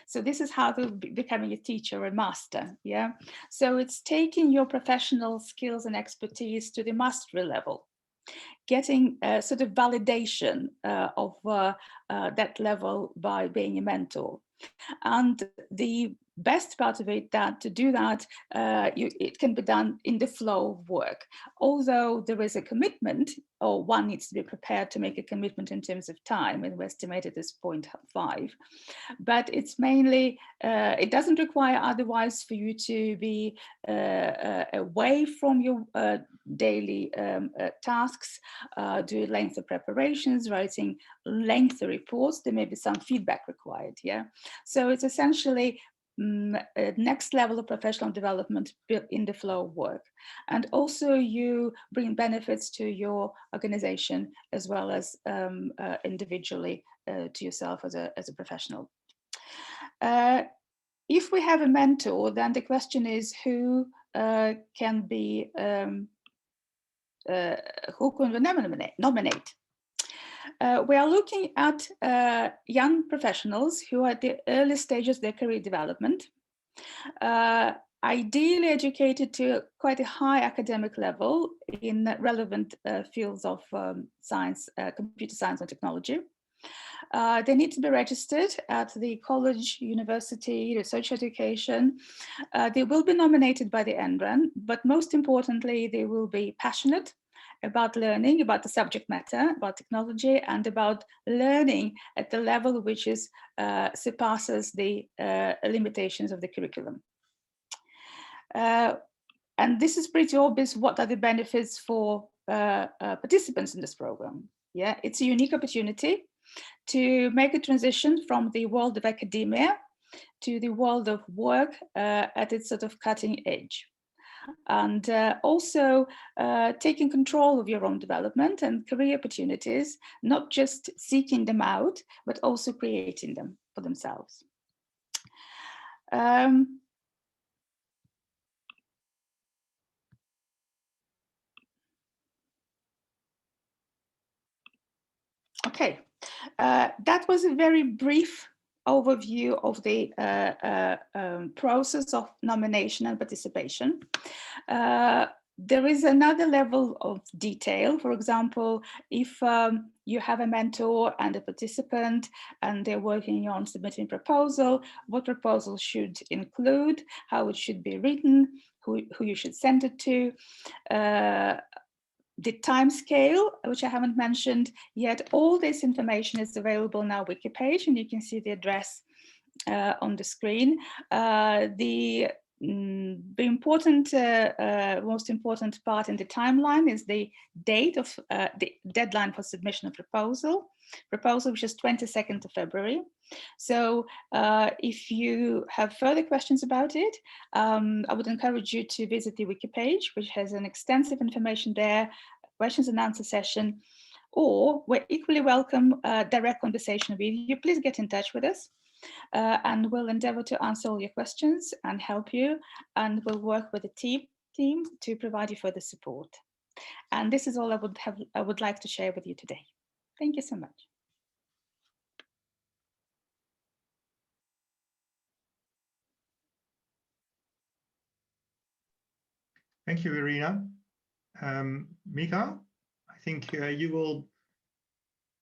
So this is how to becoming a teacher or a master. Yeah. So it's taking your professional skills and expertise to the mastery level, getting sort of validation of that level by being a mentor. And the best part of it, that to do that, it can be done in the flow of work. Although there is a commitment, or one needs to be prepared to make a commitment in terms of time, and we estimated this 0.5. But it's mainly, it doesn't require otherwise for you to be away from your daily tasks, do lengthy preparations, writing lengthy reports. There may be some feedback required. Yeah. So it's essentially a next level of professional development built in the flow of work. And also you bring benefits to your organization as well as individually to yourself as a professional. If we have a mentor, then the question is who can be, who can we nominate? We are looking at young professionals who are at the early stages of their career development, ideally educated to quite a high academic level in relevant fields of science, computer science and technology. They need to be registered at the college, university, research education. They will be nominated by the NREN, but most importantly, they will be passionate about learning, about the subject matter, about technology, and about learning at the level which is surpasses the limitations of the curriculum. And this is pretty obvious. What are the benefits for participants in this program? Yeah, it's a unique opportunity to make a transition from the world of academia to the world of work at its sort of cutting edge. And also taking control of your own development and career opportunities, not just seeking them out, but also creating them for themselves. Okay, that was a very brief overview of the process of nomination and participation. There is another level of detail. For example, if you have a mentor and a participant and they're working on submitting a proposal, what proposal should include, how it should be written, who you should send it to, the time scale, which I haven't mentioned yet. All this information is available on our wiki page, and you can see the address on the screen. The important, most important part in the timeline is the date of the deadline for submission of proposal, which is 22nd of February. So if you have further questions about it, I would encourage you to visit the wiki page, which has an extensive information there, questions and answer session, or we're equally welcome direct conversation with you. Please get in touch with us. And we'll endeavour to answer all your questions and help you, and we'll work with the team to provide you further support. And this is all I would like to share with you today. Thank you so much. Thank you, Irina. Mika, I think you will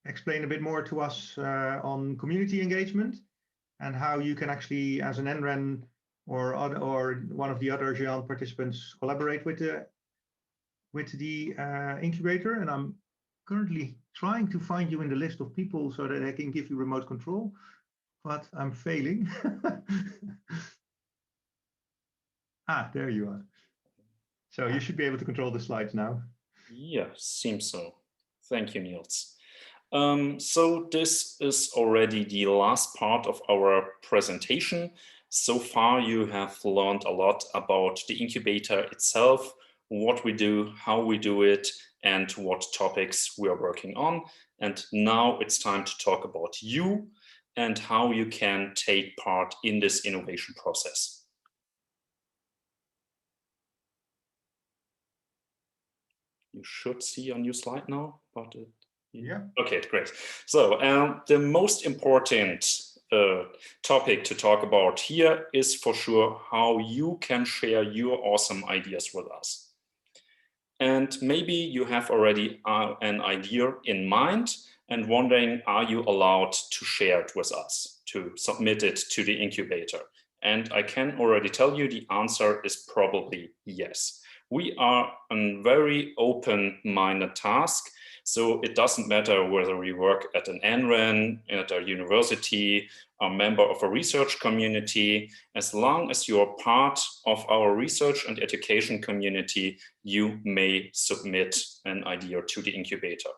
explain a bit more to us on community engagement and how you can actually, as an NREN or one of the other GÉANT participants, collaborate with the incubator. And I'm currently trying to find you in the list of people so that I can give you remote control, but I'm failing. There you are. So you should be able to control the slides now. Yeah, seems so. Thank you, Niels. So this is already the last part of our presentation. So far, you have learned a lot about the incubator itself, what we do, how we do it, and what topics we are working on. And now it's time to talk about you and how you can take part in this innovation process. You should see a new slide now, but yeah. Okay, great. So the most important topic to talk about here is for sure how you can share your awesome ideas with us. And maybe you have already an idea in mind and wondering, are you allowed to share it with us, to submit it to the incubator? And I can already tell you the answer is probably yes. We are a very open-minded task. So it doesn't matter whether we work at an NREN, at a university, a member of a research community, as long as you are part of our research and education community, you may submit an idea to the incubator.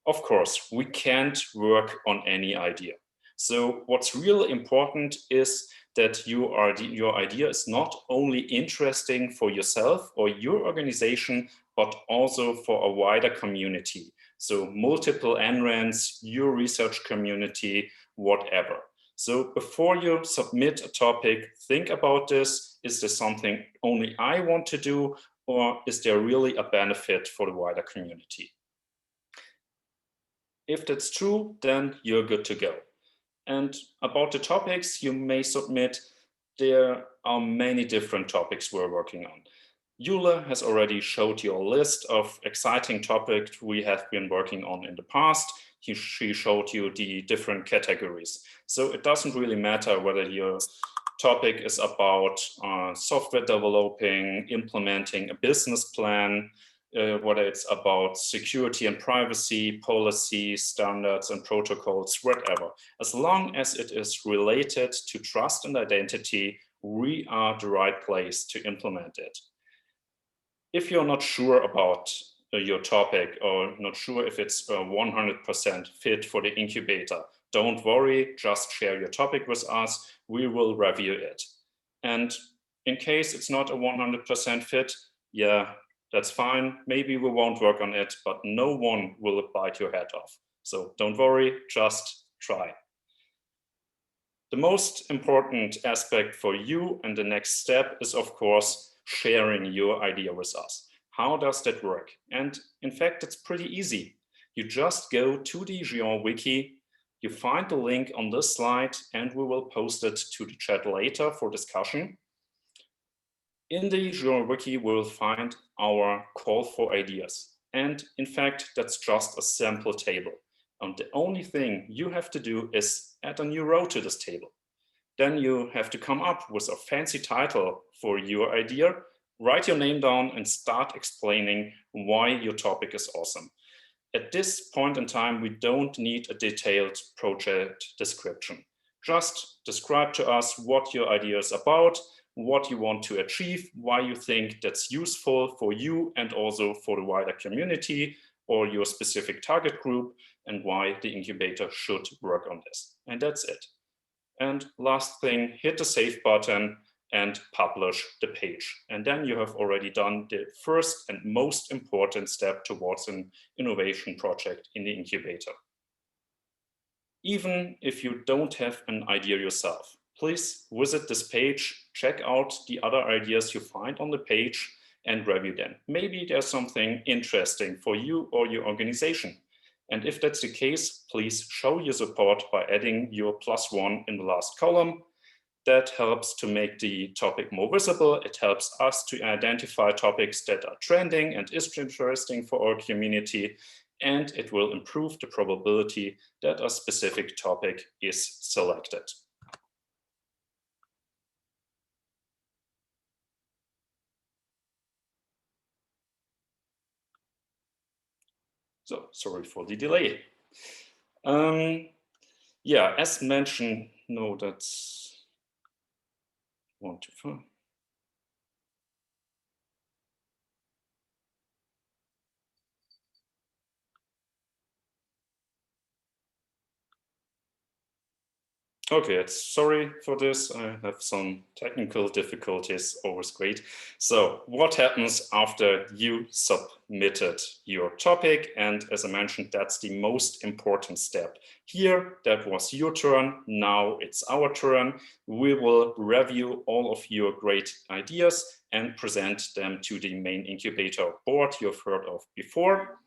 Of course, we can't work on any idea. So what's really important is that your idea is not only interesting for yourself or your organization, but also for a wider community. So multiple NRENs, your research community, whatever. So before you submit a topic, think about this. Is this something only I want to do, or is there really a benefit for the wider community? If that's true, then you're good to go. And about the topics you may submit, there are many different topics we're working on. Jule has already showed you a list of exciting topics we have been working on in the past. She showed you the different categories. So it doesn't really matter whether your topic is about software developing, implementing a business plan, whether it's about security and privacy, policy, standards and protocols, whatever. As long as it is related to trust and identity, we are the right place to implement it. If you're not sure about your topic or not sure if it's 100% fit for the incubator, don't worry, just share your topic with us. We will review it. And in case it's not a 100% fit, yeah, that's fine. Maybe we won't work on it, but no one will bite your head off. So don't worry, just try. The most important aspect for you and the next step is, of course, sharing your idea with us. How does that work? And in fact, it's pretty easy. You just go to the GÉANT wiki, you find the link on this slide, and we will post it to the chat later for discussion. In the GÉANT wiki, we'll find our call for ideas. And in fact, that's just a sample table. And the only thing you have to do is add a new row to this table. Then you have to come up with a fancy title for your idea, write your name down and start explaining why your topic is awesome. At this point in time, we don't need a detailed project description. Just describe to us what your idea is about, what you want to achieve, why you think that's useful for you and also for the wider community or your specific target group, and why the incubator should work on this. And that's it. And last thing, hit the save button and publish the page. And then you have already done the first and most important step towards an innovation project in the incubator. Even if you don't have an idea yourself, please visit this page, check out the other ideas you find on the page and review them. Maybe there's something interesting for you or your organization. And if that's the case, please show your support by adding your +1 in the last column. That helps to make the topic more visible. It helps us to identify topics that are trending and is interesting for our community, and it will improve the probability that a specific topic is selected. So sorry for the delay. Yeah, as mentioned, no, that's 1 to 5. Okay, sorry for this. I have some technical difficulties, always great. So what happens after you submitted your topic? And as I mentioned, that's the most important step. Here, that was your turn. Now it's our turn. We will review all of your great ideas and present them to the main incubator board you've heard of before.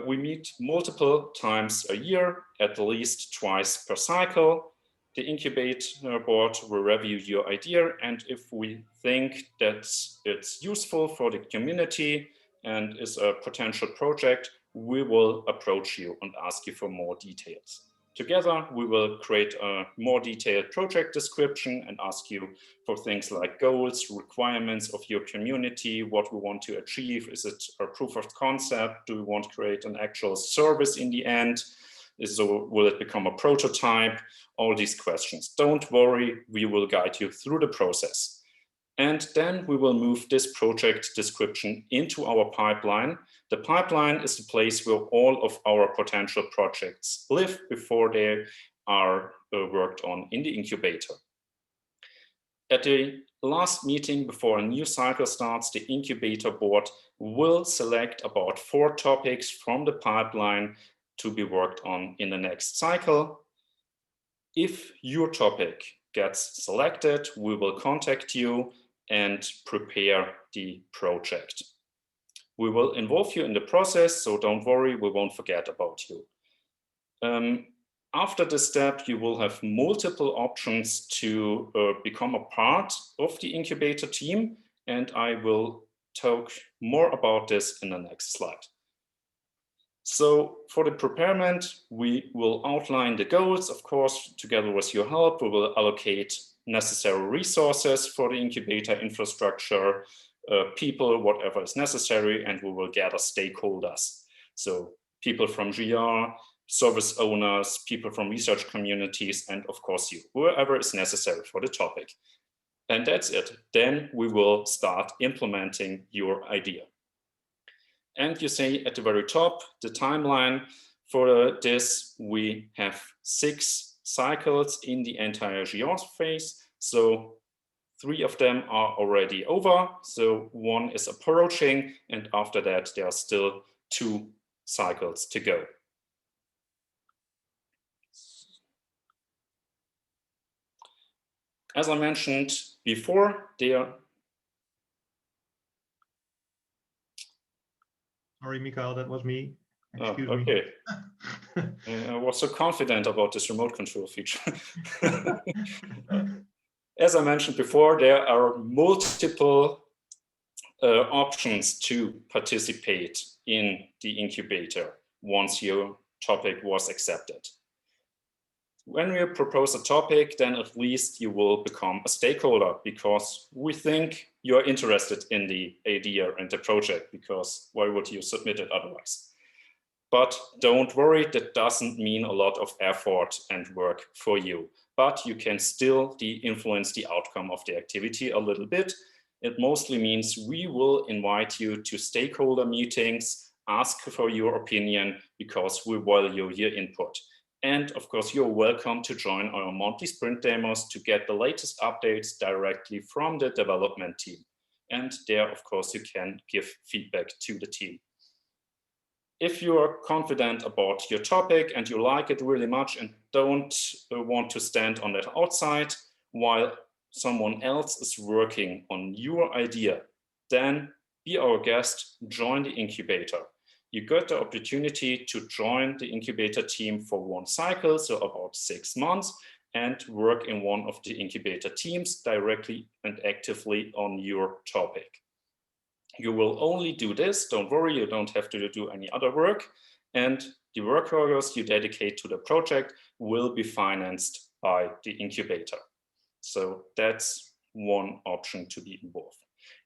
We meet multiple times a year, at least twice per cycle. The incubator board will review your idea, and if we think that it's useful for the community and is a potential project, we will approach you and ask you for more details. Together, we will create a more detailed project description and ask you for things like goals, requirements of your community, what we want to achieve. Is it a proof of concept? Do we want to create an actual service in the end? Will it become a prototype? All these questions. Don't worry, we will guide you through the process. And then we will move this project description into our pipeline. The pipeline is the place where all of our potential projects live before they are worked on in the incubator. At the last meeting before a new cycle starts, the incubator board will select about 4 topics from the pipeline to be worked on in the next cycle. If your topic gets selected, we will contact you and prepare the project. We will involve you in the process, so don't worry, we won't forget about you. After this step, you will have multiple options to become a part of the incubator team, and I will talk more about this in the next slide. So for the preparement, we will outline the goals, of course, together with your help. We will allocate necessary resources for the incubator infrastructure, people, whatever is necessary, and we will gather stakeholders. So people from GÉANT, service owners, people from research communities, and of course you, whoever is necessary for the topic. And that's it. Then we will start implementing your idea. And you see at the very top, the timeline for this, we have 6 cycles in the entire GÉANT phase. So 3 of them are already over. So 1 is approaching, and after that, there are still 2 cycles to go. As I mentioned before, Sorry, Mikael, that was me. Excuse okay. me. I was so confident about this remote control feature. As I mentioned before, there are multiple options to participate in the incubator once your topic was accepted. When we propose a topic, then at least you will become a stakeholder, because we think you're interested in the idea and the project, because why would you submit it otherwise? But don't worry, that doesn't mean a lot of effort and work for you, but you can still influence the outcome of the activity a little bit. It mostly means we will invite you to stakeholder meetings, ask for your opinion, because we value your input. And of course, you're welcome to join our monthly sprint demos to get the latest updates directly from the development team. And there, of course, you can give feedback to the team. If you are confident about your topic and you like it really much and don't want to stand on that outside while someone else is working on your idea, then be our guest, join the incubator. You got the opportunity to join the incubator team for 1 cycle, so about 6 months, and work in one of the incubator teams directly and actively on your topic. You will only do this, don't worry, you don't have to do any other work, and the work hours you dedicate to the project will be financed by the incubator. So that's one option to be involved.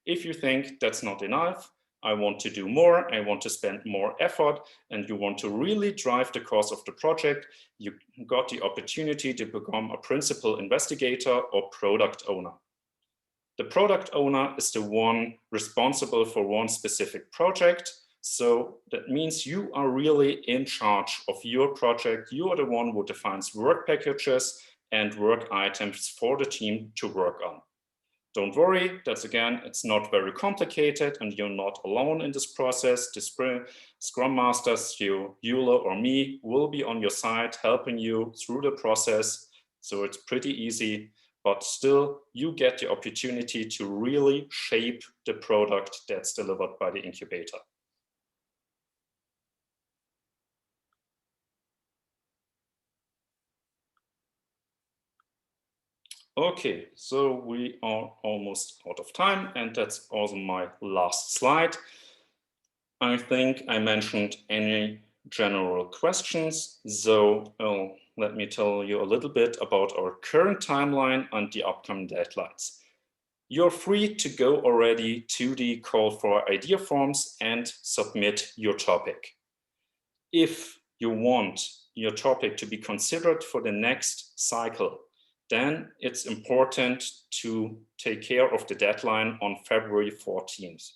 If you think that's not enough, I want to do more, I want to spend more effort, and you want to really drive the course of the project, you got the opportunity to become a principal investigator or product owner. The product owner is the one responsible for one specific project. So that means you are really in charge of your project. You are the one who defines work packages and work items for the team to work on. Don't worry, that's again, it's not very complicated and you're not alone in this process. The Scrum Masters, you, Euler or me, will be on your side helping you through the process. So it's pretty easy, but still you get the opportunity to really shape the product that's delivered by the incubator. Okay, so we are almost out of time, and that's also my last slide. I think I mentioned any general questions, so let me tell you a little bit about our current timeline and the upcoming deadlines. You're free to go already to the call for idea forms and submit your topic. If you want your topic to be considered for the next cycle, then it's important to take care of the deadline on February 14th.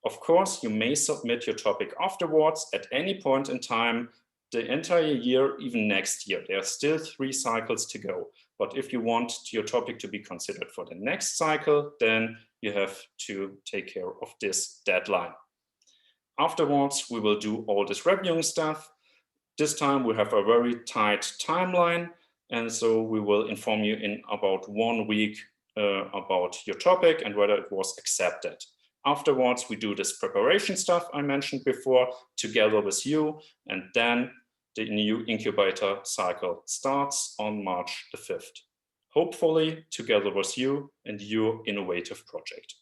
Of course, you may submit your topic afterwards at any point in time, the entire year, even next year. There are still 3 cycles to go. But if you want your topic to be considered for the next cycle, then you have to take care of this deadline. Afterwards, we will do all this reviewing stuff. This time we have a very tight timeline. And so we will inform you in about 1 week about your topic and whether it was accepted. Afterwards, we do this preparation stuff I mentioned before together with you. And then the new incubator cycle starts on March the 5th. Hopefully together with you and your innovative project.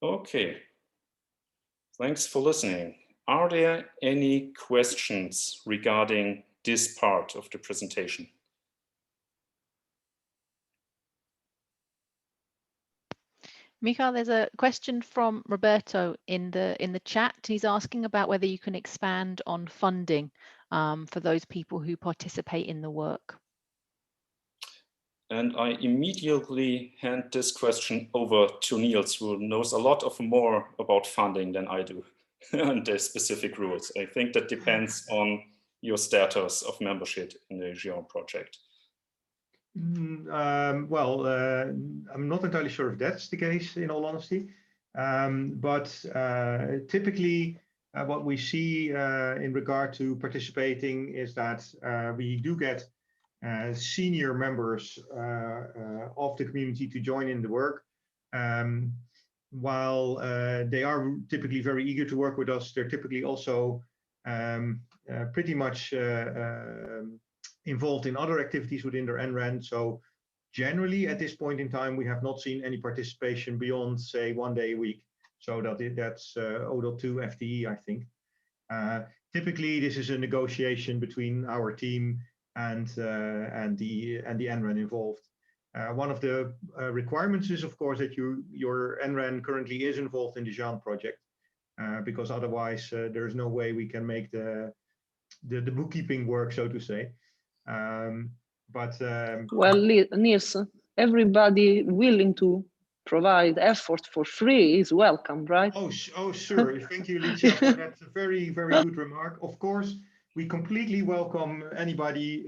Okay, thanks for listening. Are there any questions regarding this part of the presentation? Michael, there's a question from Roberto in the chat. He's asking about whether you can expand on funding for those people who participate in the work. And I immediately hand this question over to Niels, who knows a lot more about funding than I do and the specific rules. I think that depends on your status of membership in the GÉANT project. Well, I'm not entirely sure if that's the case, in all honesty. But typically, what we see in regard to participating is that we do get senior members of the community to join in the work. While they are typically very eager to work with us, they're typically also pretty much involved in other activities within their NREN. So generally, at this point in time, we have not seen any participation beyond, say, 1 day a week. So that's 0.2 FTE, I think. Typically, this is a negotiation between our team and the NREN involved. One of the requirements is, of course, that your NREN currently is involved in the GÉANT project, because otherwise there's no way we can make the bookkeeping work, so to say. Well, Niels, everybody willing to provide effort for free is welcome, right? Oh, sure. Thank you, Licia, for that very, very good remark. Of course, we completely welcome anybody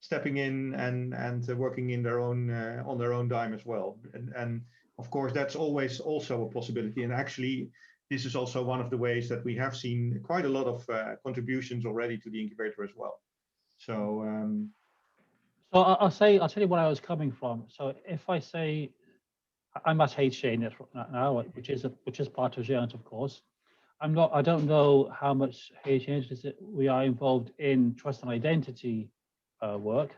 stepping in and working in their own on their own dime as well. And of course, that's always also a possibility. And actually, this is also one of the ways that we have seen quite a lot of contributions already to the incubator as well. So, I'll tell you where I was coming from. So if I say I'm at HJ now, which is part of GÉANT, of course, I don't know how much we are involved in trust and identity work,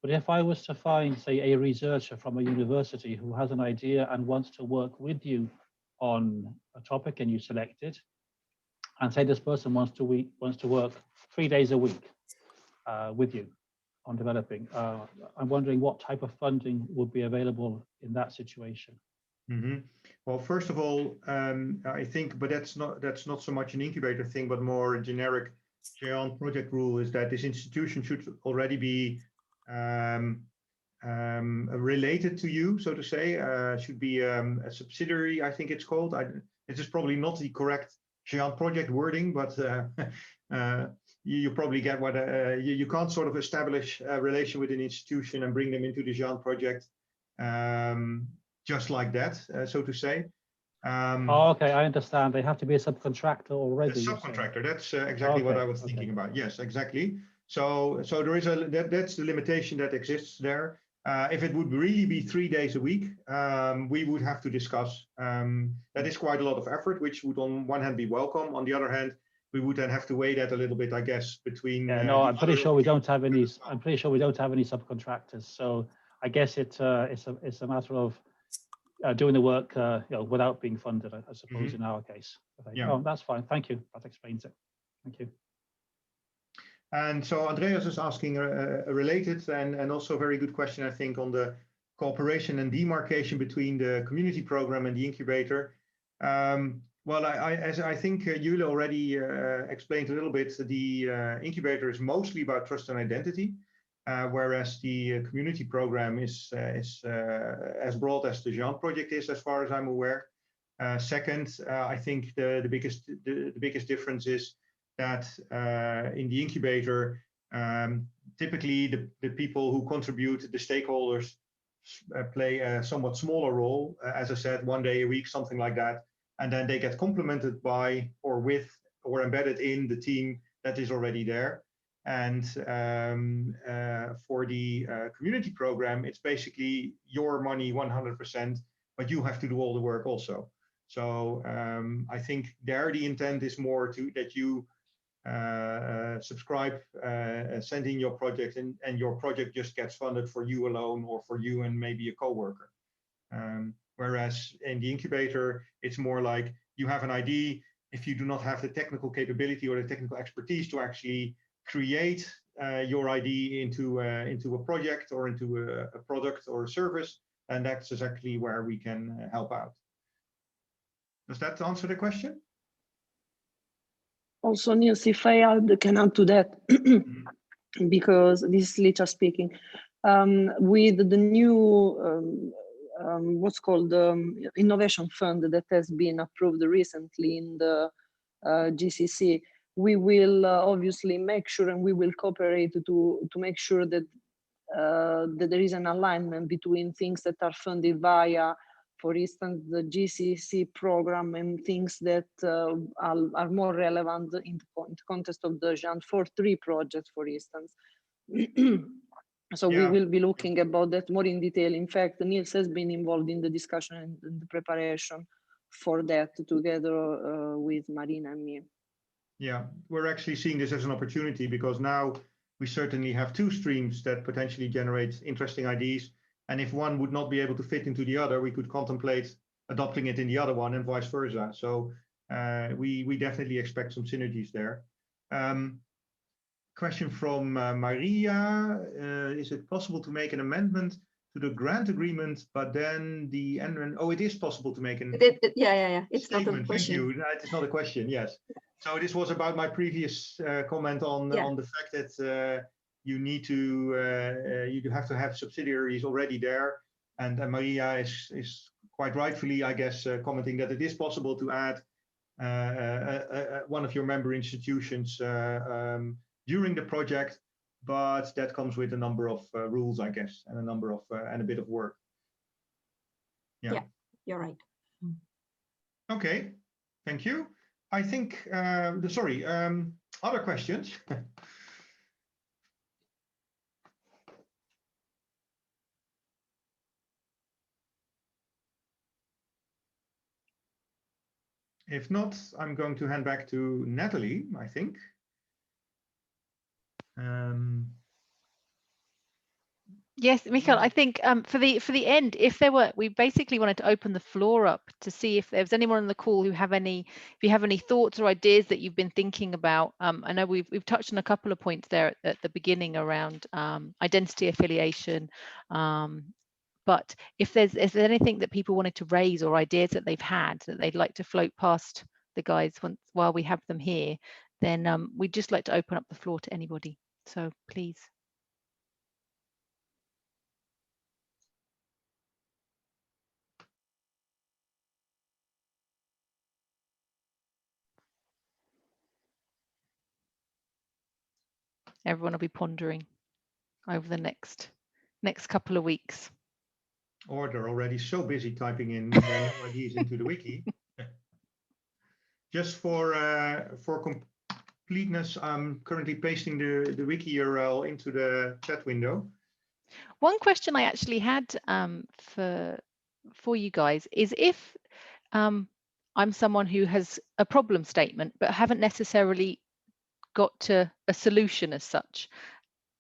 but if I was to find, say, a researcher from a university who has an idea and wants to work with you on a topic, and you select it, and say this person wants to work 3 days a week with you on developing, I'm wondering what type of funding would be available in that situation. Mm-hmm. Well, first of all, I think, but that's not so much an incubator thing, but more a generic GÉANT project rule, is that this institution should already be related to you, so to say. Should be a subsidiary, I think it's called. This is probably not the correct GÉANT project wording, but you probably get what you can't sort of establish a relation with an institution and bring them into the GÉANT project just like that, so to say. Oh, okay, I understand. They have to be a subcontractor already. A subcontractor. That's exactly what I was thinking about. Yes, exactly. So there is that's the limitation that exists there. If it would really be 3 days a week, we would have to discuss. That is quite a lot of effort, which would on one hand be welcome. On the other hand, we would then have to weigh that a little bit, I guess, between. Yeah, no, I'm pretty sure we don't have any. I'm pretty sure we don't have any subcontractors. So I guess it's a matter of doing the work, without being funded, I suppose, in our case. Okay. Yeah. Oh, that's fine. Thank you. That explains it. Thank you. And so Andreas is asking a related and also a very good question, I think, on the cooperation and demarcation between the community program and the incubator. Well, as I think Jule already explained a little bit, the incubator is mostly about trust and identity, whereas the community program is as broad as the GÉANT project is, as far as I'm aware. Second, I think the biggest difference is that in the incubator, typically the people who contribute, the stakeholders, play a somewhat smaller role, as I said, 1 day a week, something like that, and then they get complemented by or with or embedded in the team that is already there. And for the community program, it's basically your money 100%, but you have to do all the work also. So I think there the intent is more that you subscribe, send in your project, and your project just gets funded for you alone or for you and maybe a coworker. Whereas in the incubator, it's more like you have an idea. If you do not have the technical capability or the technical expertise to actually create your idea into a project or into a product or a service, and that's exactly where we can help out. Does that answer the question? Also, Niels, if I can add to that, because this is Licha speaking, with the new what's called innovation fund that has been approved recently in the GCC, we will obviously make sure, and we will cooperate to make sure that that there is an alignment between things that are funded via, for instance, the GCC program, and things that are more relevant in the context of the GÉANT 4.3 project, for instance. So we will be looking about that more in detail. In fact, Niels has been involved in the discussion and the preparation for that together with Marina and me. Yeah, we're actually seeing this as an opportunity, because now we certainly have two streams that potentially generate interesting ideas. And if one would not be able to fit into the other, we could contemplate adopting it in the other one and vice versa. So we definitely expect some synergies there. Question from Maria. Is it possible to make an amendment to the grant agreement, but then the NREN? Oh, it is possible to make an yeah. It's statement. not a question. Thank you. It's not a question. Yes. So this was about my previous comment on the fact that you need to you have to have subsidiaries already there, and Maria is quite rightfully, I guess, commenting that it is possible to add one of your member institutions during the project, but that comes with a number of rules, I guess, and a number of and a bit of work. Yeah, you're right. Okay, thank you. I think sorry, other questions. If not, I'm going to hand back to Natalie, I think. Yes, Michael, I think for the end, if there were, we basically wanted to open the floor up to see if there's anyone on the call who have any, if you have any thoughts or ideas that you've been thinking about. I know we've touched on a couple of points there at the beginning around identity affiliation, but if there's anything that people wanted to raise or ideas that they've had that they'd like to float past the guys while we have them here, then we'd just like to open up the floor to anybody. So please. Everyone will be pondering over the next couple of weeks. Or they're already so busy typing in their new ideas into the wiki. Just for completeness, I'm currently pasting the wiki URL into the chat window. One question I actually had for you guys is if I'm someone who has a problem statement but haven't necessarily got to a solution as such,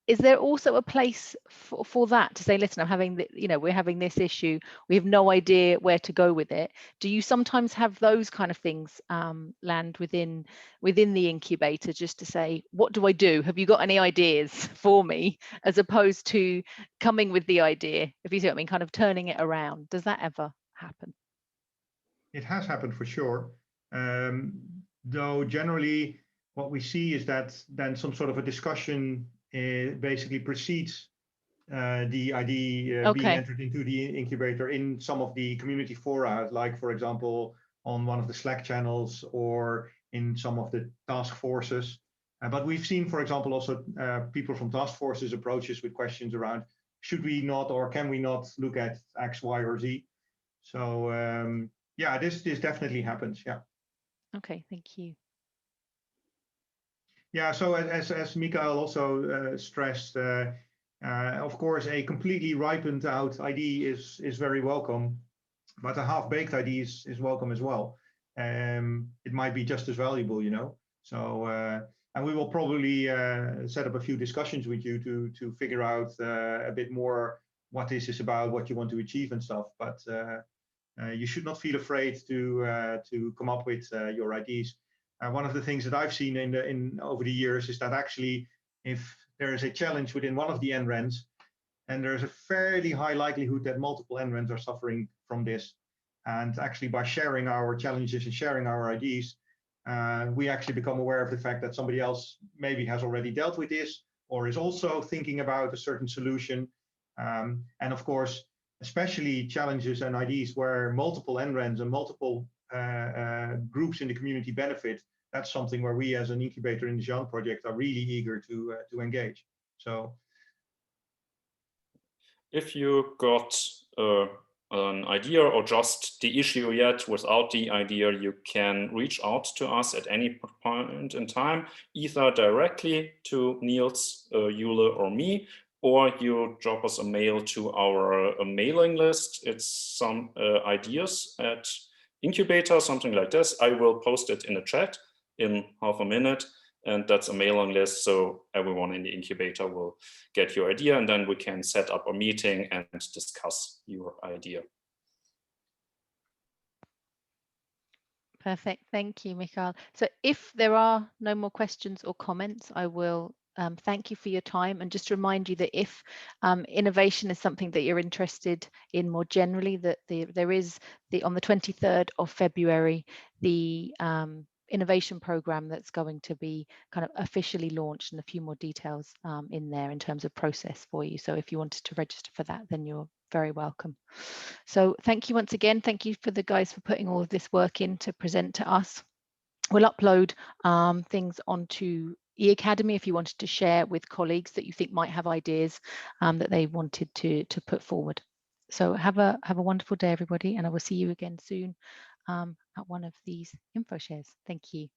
is there also a place for that to say, listen, I'm having we're having this issue, we have no idea where to go with it? Do you sometimes have those kind of things land within the incubator, just to say, what do I do? Have you got any ideas for me? As opposed to coming with the idea, if you see what I mean, kind of turning it around. Does that ever happen? It has happened for sure. Though generally what we see is that then some sort of a discussion basically precedes the ID being entered into the incubator in some of the community fora, like for example on one of the Slack channels or in some of the task forces. But we've seen, for example, also people from task forces approach us with questions around, should we not or can we not look at X, Y, or Z? So yeah, this definitely happens. Yeah. Okay, thank you. Yeah, so as Mikael also stressed, of course, a completely ripened out ID is very welcome, but a half-baked ID is welcome as well. It might be just as valuable, you know. So, and we will probably set up a few discussions with you to figure out a bit more what this is about, what you want to achieve and stuff. But you should not feel afraid to come up with your IDs. One of the things that I've seen over the years is that actually, if there is a challenge within one of the NRENs, and there's a fairly high likelihood that multiple NRENs are suffering from this, and actually by sharing our challenges and sharing our IDs, we actually become aware of the fact that somebody else maybe has already dealt with this or is also thinking about a certain solution. And of course, especially challenges and IDs where multiple NRENs and multiple groups in the community benefit, that's something where we as an incubator in the GÉANT project are really eager to engage. So if you got an idea or just the issue yet without the idea, you can reach out to us at any point in time, either directly to Niels, Jule, or me, or you drop us a mail to our mailing list. It's some ideas at Incubator, something like this. I will post it in the chat in half a minute, and that's a mailing list, so everyone in the incubator will get your idea, and then we can set up a meeting and discuss your idea. Perfect, thank you, Michael. So if there are no more questions or comments, I will thank you for your time, and just remind you that if innovation is something that you're interested in more generally, that there is on the 23rd of February, the innovation program that's going to be kind of officially launched, and a few more details in there in terms of process for you. So if you wanted to register for that, then you're very welcome. So thank you once again. Thank you for the guys for putting all of this work in to present to us. We'll upload things onto eAcademy if you wanted to share with colleagues that you think might have ideas that they wanted to put forward. So have a wonderful day, everybody, and I will see you again soon at one of these info shares. Thank you.